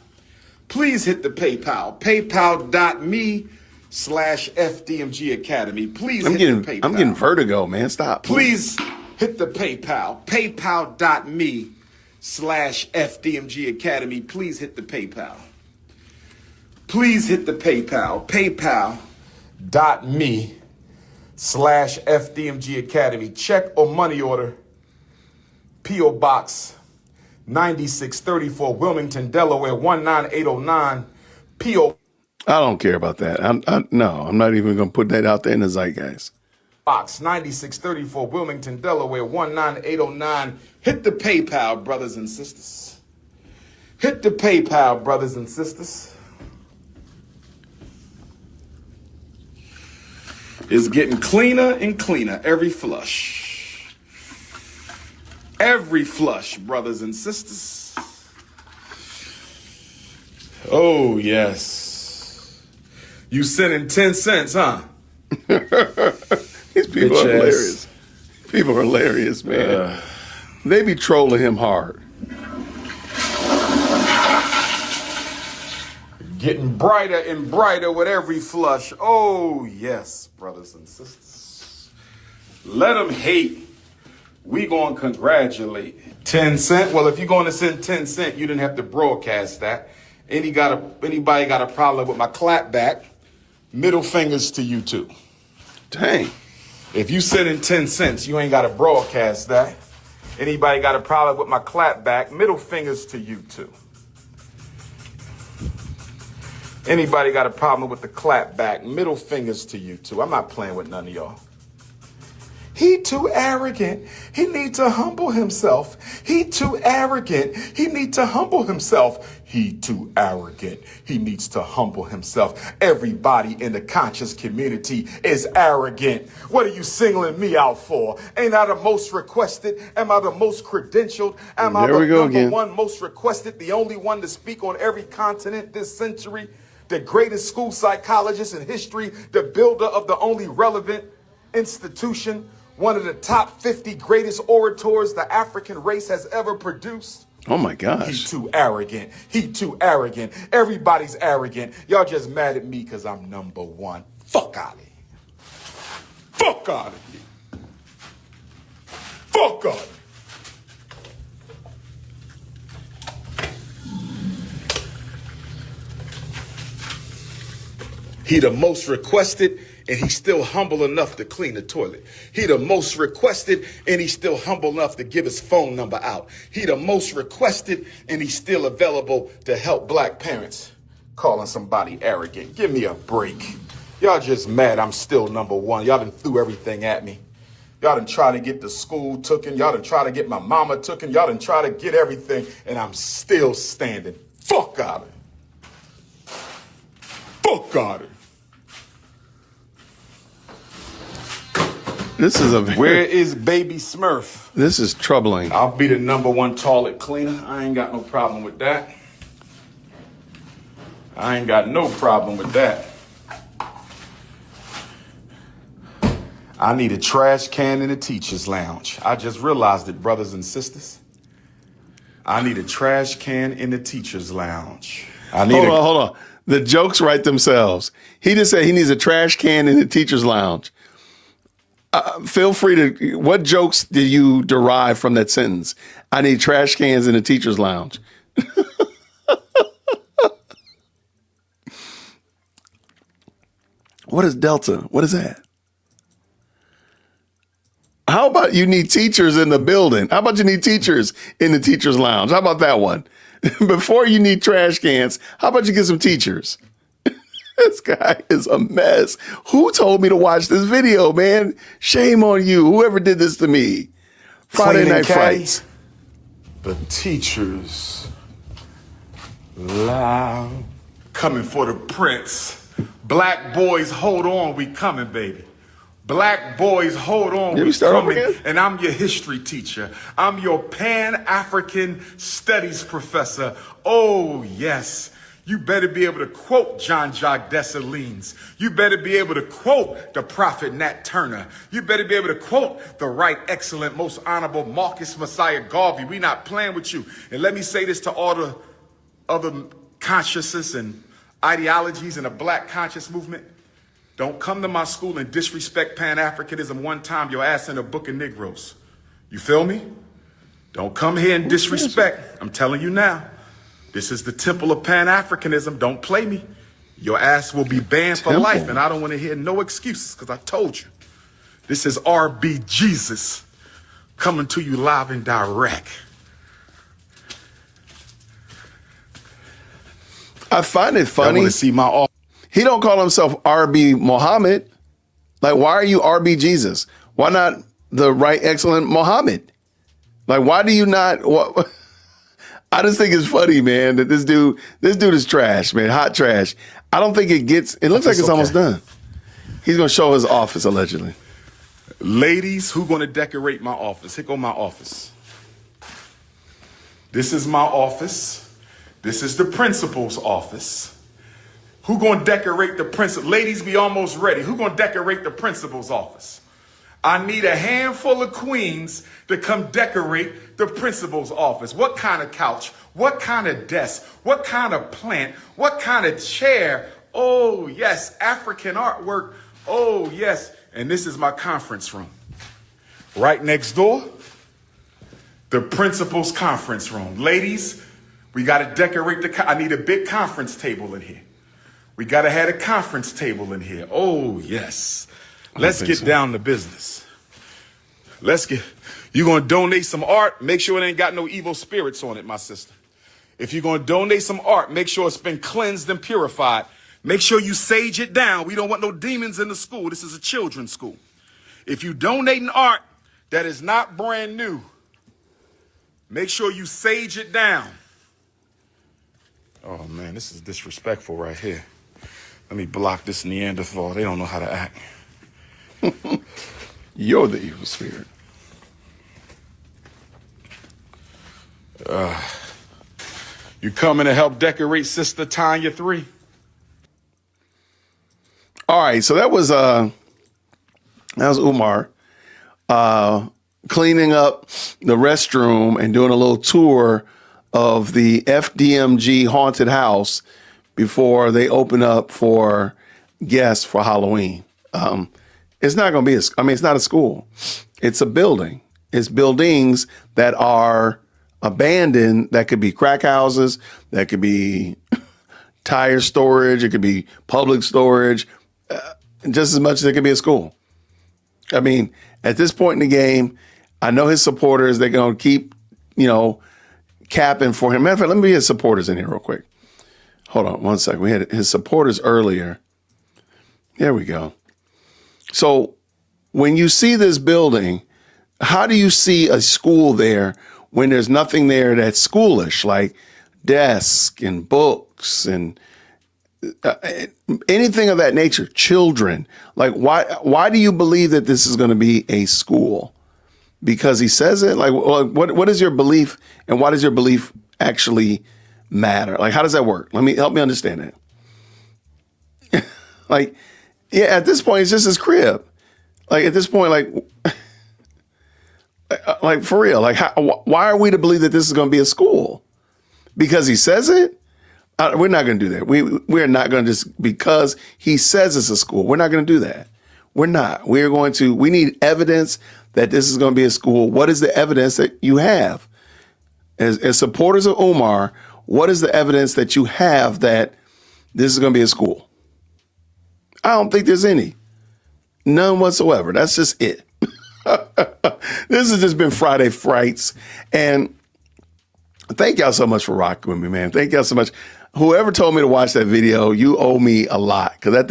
Please hit the PayPal. PayPal.me/FDMG Academy. Please hit the PayPal. I'm getting vertigo, man. Stop. Please hit the PayPal. PayPal.me/FDMG Academy. Please hit the PayPal. Please hit the PayPal. PayPal.me/FDMG Academy. Check or money order. P.O. Box 9634, Wilmington, Delaware 19809. P.O. I don't care about that. I'm not even going to put that out there in the zeitgeist. Box 9634, Wilmington, Delaware 19809. Hit the PayPal, brothers and sisters. Hit the PayPal, brothers and sisters. It's getting cleaner and cleaner every flush. Every flush, brothers and sisters. Oh, yes. You sending 10 cents, huh? These people are hilarious. People are hilarious, man. They be trolling him hard. Getting brighter and brighter with every flush. Oh, yes, brothers and sisters. Let them hate. We going to congratulate. 10 cent? Well, if you're going to send 10 cent, you didn't have to broadcast that. Anybody got a problem with my clap back? Middle fingers to you too. Dang. If you sending 10 cents, you ain't got to broadcast that. Anybody got a problem with my clap back? Middle fingers to you too. Anybody got a problem with the clap back? Middle fingers to you too. I'm not playing with none of y'all. He too arrogant. He needs to humble himself. He too arrogant. He needs to humble himself. He too arrogant. He needs to humble himself. Everybody in the conscious community is arrogant. What are you singling me out for? Ain't I the most requested? Am I the most credentialed? Am I the number one most requested? The only one to speak on every continent this century? The greatest school psychologist in history? The builder of the only relevant institution? One of the top 50 greatest orators the African race has ever produced. Oh my gosh. He too arrogant. He too arrogant. Everybody's arrogant. Y'all just mad at me because I'm number one. Fuck out of here. Fuck out of here. Fuck out of here. He the most requested, and he's still humble enough to clean the toilet. He the most requested, and he's still humble enough to give his phone number out. He the most requested, and he's still available to help black parents. Calling somebody arrogant. Give me a break. Y'all just mad I'm still number one. Y'all done threw everything at me. Y'all done try to get the school tooken. Y'all done try to get my mama tooken. Y'all done try to get everything, and I'm still standing. Fuck out of it. Fuck out of it. This is Where is baby Smurf? This is troubling. I'll be the number one toilet cleaner. I ain't got no problem with that. I ain't got no problem with that. I need a trash can in the teacher's lounge. I just realized it, brothers and sisters. I need a trash can in the teacher's lounge. Hold on. The jokes write themselves. He just said he needs a trash can in the teacher's lounge. Feel free to, what jokes do you derive from that sentence? I need trash cans in the teacher's lounge. What is Delta? What is that? How about you need teachers in the building? How about you need teachers in the teacher's lounge? How about that one? Before you need trash cans, how about you get some teachers? This guy is a mess. Who told me to watch this video, man? Shame on you. Whoever did this to me. Friday Night Frights. The teachers loud. Coming for the prince. Black boys, hold on, we coming, baby. Black boys, hold on, we coming. And I'm your history teacher. I'm your Pan-African Studies professor. Oh, yes. You better be able to quote Jean-Jacques Dessalines. You better be able to quote the prophet Nat Turner. You better be able to quote the right, excellent, most honorable Marcus Messiah Garvey. We not playing with you. And let me say this to all the other consciousness and ideologies in the black conscious movement. Don't come to my school and disrespect Pan-Africanism one time, your ass in a book of Negroes. You feel me? Don't come here and disrespect. I'm telling you now. This is the temple of Pan-Africanism. Don't play me. Your ass will be banned for life, and I don't want to hear no excuses because I told you. This is RB Jesus coming to you live and direct. I find it funny. I want to see my He don't call himself RB Muhammad. Like, why are you RB Jesus? Why not the right, excellent Muhammad? Like, why do you not? What? I just think it's funny, man, that this dude is trash, man, hot trash. I don't think it looks like it's almost done. He's going to show his office, allegedly. Ladies, who going to decorate my office? Here go my office. This is my office. This is the principal's office. Who going to decorate the principal? Ladies, be almost ready. Who going to decorate the principal's office? I need a handful of queens to come decorate the principal's office. What kind of couch? What kind of desk? What kind of plant? What kind of chair? Oh, yes, African artwork. Oh, yes. And this is my conference room. Right next door, the principal's conference room. Ladies, we got to decorate I need a big conference table in here. We got to have a conference table in here. Oh, yes. Let's get down to business. You're going to donate some art, make sure it ain't got no evil spirits on it, my sister. If you're going to donate some art, make sure it's been cleansed and purified. Make sure you sage it down. We don't want no demons in the school. This is a children's school. If you donate an art that is not brand new, make sure you sage it down. Oh, man, this is disrespectful right here. Let me block this Neanderthal. They don't know how to act. You're the evil spirit. You coming to help decorate Sister Tanya 3? All right, so that was Umar cleaning up the restroom and doing a little tour of the FDMG haunted house before they open up for guests for Halloween. It's not going to be it's not a school. It's a building. It's buildings that are abandoned, that could be crack houses, that could be tire storage. It could be public storage, just as much as it could be a school. I mean, at this point in the game, I know his supporters, they're going to keep, capping for him. Matter of fact, let me get his supporters in here real quick. Hold on one second. We had his supporters earlier. There we go. So when you see this building, how do you see a school there when there's nothing there that's schoolish, like desks and books and anything of that nature? Children, like why do you believe that this is going to be a school? Because he says it? Like, what is your belief, and why does your belief actually matter? Like, how does that work? Help me understand that. Like, yeah, at this point, it's just his crib. Like, at this point, like for real, like, why are we to believe that this is going to be a school? Because he says it? We're not going to do that. We're not going to just, because he says it's a school, we're not going to do that. We're not. We need evidence that this is going to be a school. What is the evidence that you have? As supporters of Umar, what is the evidence that you have that this is going to be a school? I don't think there's any. None whatsoever. That's just it. This has just been Friday Frights. And thank y'all so much for rocking with me, man. Thank y'all so much. Whoever told me to watch that video, you owe me a lot, because that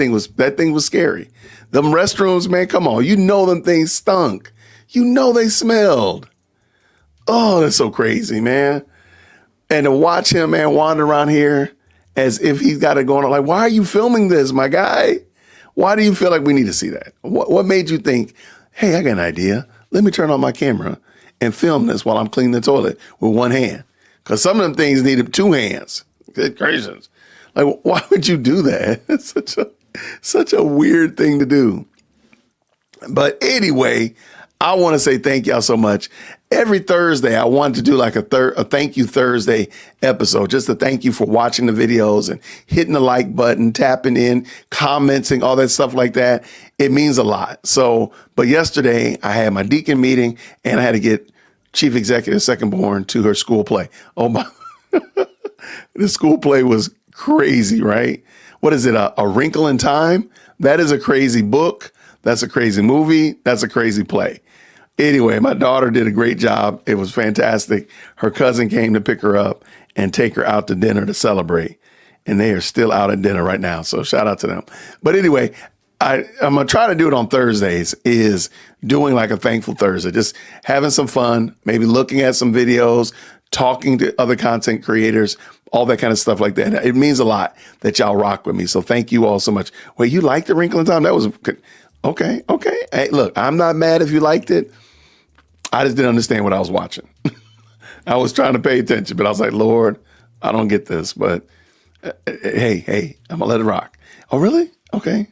thing was scary. Them restrooms, man, come on. You know them things stunk. You know they smelled. Oh, that's so crazy, man. And to watch him, man, wander around here as if he's got it going on. Like, why are you filming this, my guy? Why do you feel like we need to see that? What made you think, hey, I got an idea. Let me turn on my camera and film this while I'm cleaning the toilet with one hand? Because some of them things needed two hands. Good gracious. Like, why would you do that? It's such a weird thing to do. But anyway, I want to say thank y'all so much. Every Thursday, I wanted to do like a Thank You Thursday episode, just to thank you for watching the videos and hitting the like button, tapping in, commenting, all that stuff like that. It means a lot. So, but yesterday I had my deacon meeting and I had to get Chief Executive Second Born to her school play. Oh my, the school play was crazy, right? What is it? A Wrinkle in Time? That is a crazy book. That's a crazy movie. That's a crazy play. Anyway, my daughter did a great job. It was fantastic. Her cousin came to pick her up and take her out to dinner to celebrate. And they are still out at dinner right now. So shout out to them. But anyway, I'm going to try to do it on Thursdays, is doing like a Thankful Thursday, just having some fun, maybe looking at some videos, talking to other content creators, all that kind of stuff like that. It means a lot that y'all rock with me. So thank you all so much. Wait, you liked The Wrinkle in Time? That was good. Okay. Hey, look, I'm not mad if you liked it. I just didn't understand what I was watching. I was trying to pay attention, but I was like, Lord, I don't get this. But hey, I'm gonna let it rock. Oh, really? Okay.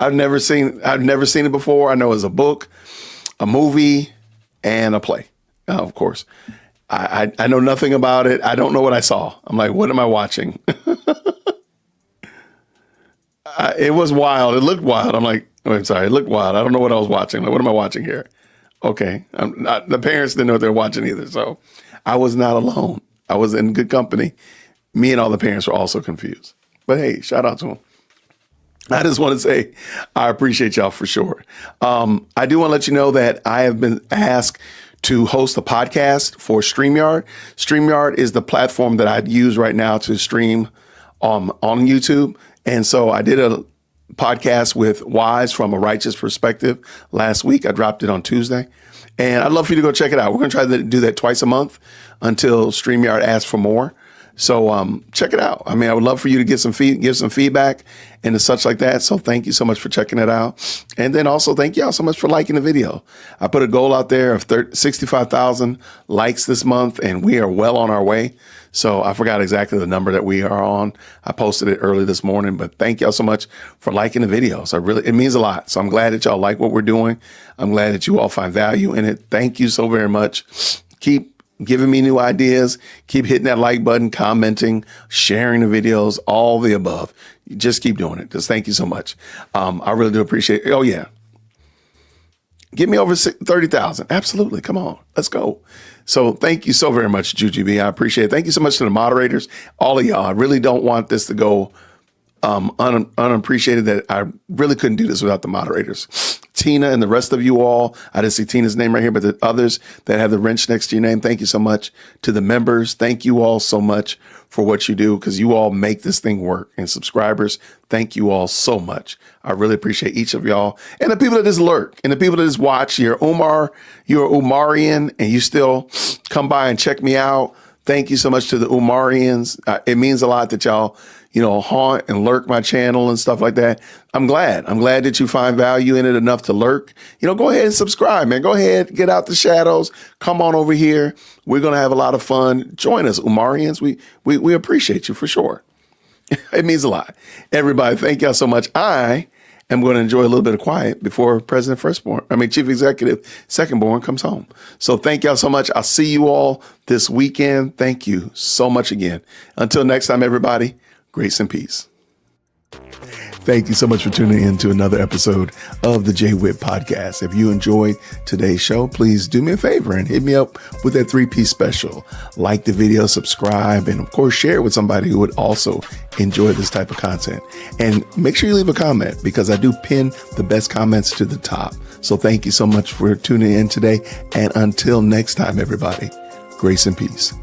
I've never seen it before. I know it's a book, a movie, and a play. Of course. I know nothing about it. I don't know what I saw. I'm like, what am I watching? It was wild. It looked wild. I'm like, I'm sorry. It looked wild. I don't know what I was watching. Like, what am I watching here? Okay. The parents didn't know what they were watching either. So I was not alone. I was in good company. Me and all the parents were also confused. But hey, shout out to them. I just want to say I appreciate y'all for sure. I do want to let you know that I have been asked to host a podcast for StreamYard. StreamYard is the platform that I use right now to stream on YouTube. And so I did a podcast with Wise from a Righteous Perspective last week. I dropped it on Tuesday. And I'd love for you to go check it out. We're going to try to do that twice a month until StreamYard asks for more. So check it out. I mean, I would love for you to give some feedback and such like that. So thank you so much for checking it out. And then also thank y'all so much for liking the video. I put a goal out there of 65,000 likes this month, and we are well on our way. So I forgot exactly the number that we are on. I posted it early this morning, but thank y'all so much for liking the videos. It means a lot. So I'm glad that y'all like what we're doing. I'm glad that you all find value in it. Thank you so very much. Keep giving me new ideas, keep hitting that like button, commenting, sharing the videos, all the above. Just keep doing it. Just thank you so much. I really do appreciate it. Oh yeah. Get me over 30,000. Absolutely. Come on. Let's go. So thank you so very much, Juju B. I appreciate it. Thank you so much to the moderators, all of y'all. I really don't want this to go unappreciated, that I really couldn't do this without the moderators. Tina and the rest of you all. I didn't see Tina's name right here, but the others that have the wrench next to your name, thank you so much. To the members, thank you all so much for what you do, because you all make this thing work. And subscribers, thank you all so much. I really appreciate each of y'all. And the people that just lurk and the people that just watch. You're Umarian, and you still come by and check me out. Thank you so much to the Umarians. It means a lot that y'all, haunt and lurk my channel and stuff like that. I'm glad that you find value in it enough to lurk. Go ahead and subscribe, man. Go ahead, get out the shadows. Come on over here. We're going to have a lot of fun. Join us, Umarians. We appreciate you for sure. It means a lot. Everybody, thank y'all so much. I am going to enjoy a little bit of quiet before Chief Executive Secondborn comes home. So thank y'all so much. I'll see you all this weekend. Thank you so much again. Until next time, everybody, grace and peace. Thank you so much for tuning in to another episode of the Jay Whitt Podcast. If you enjoyed today's show, please do me a favor and hit me up with that 3-piece special. Like the video, subscribe, and of course, share it with somebody who would also enjoy this type of content. And make sure you leave a comment, because I do pin the best comments to the top. So thank you so much for tuning in today. And until next time, everybody, grace and peace.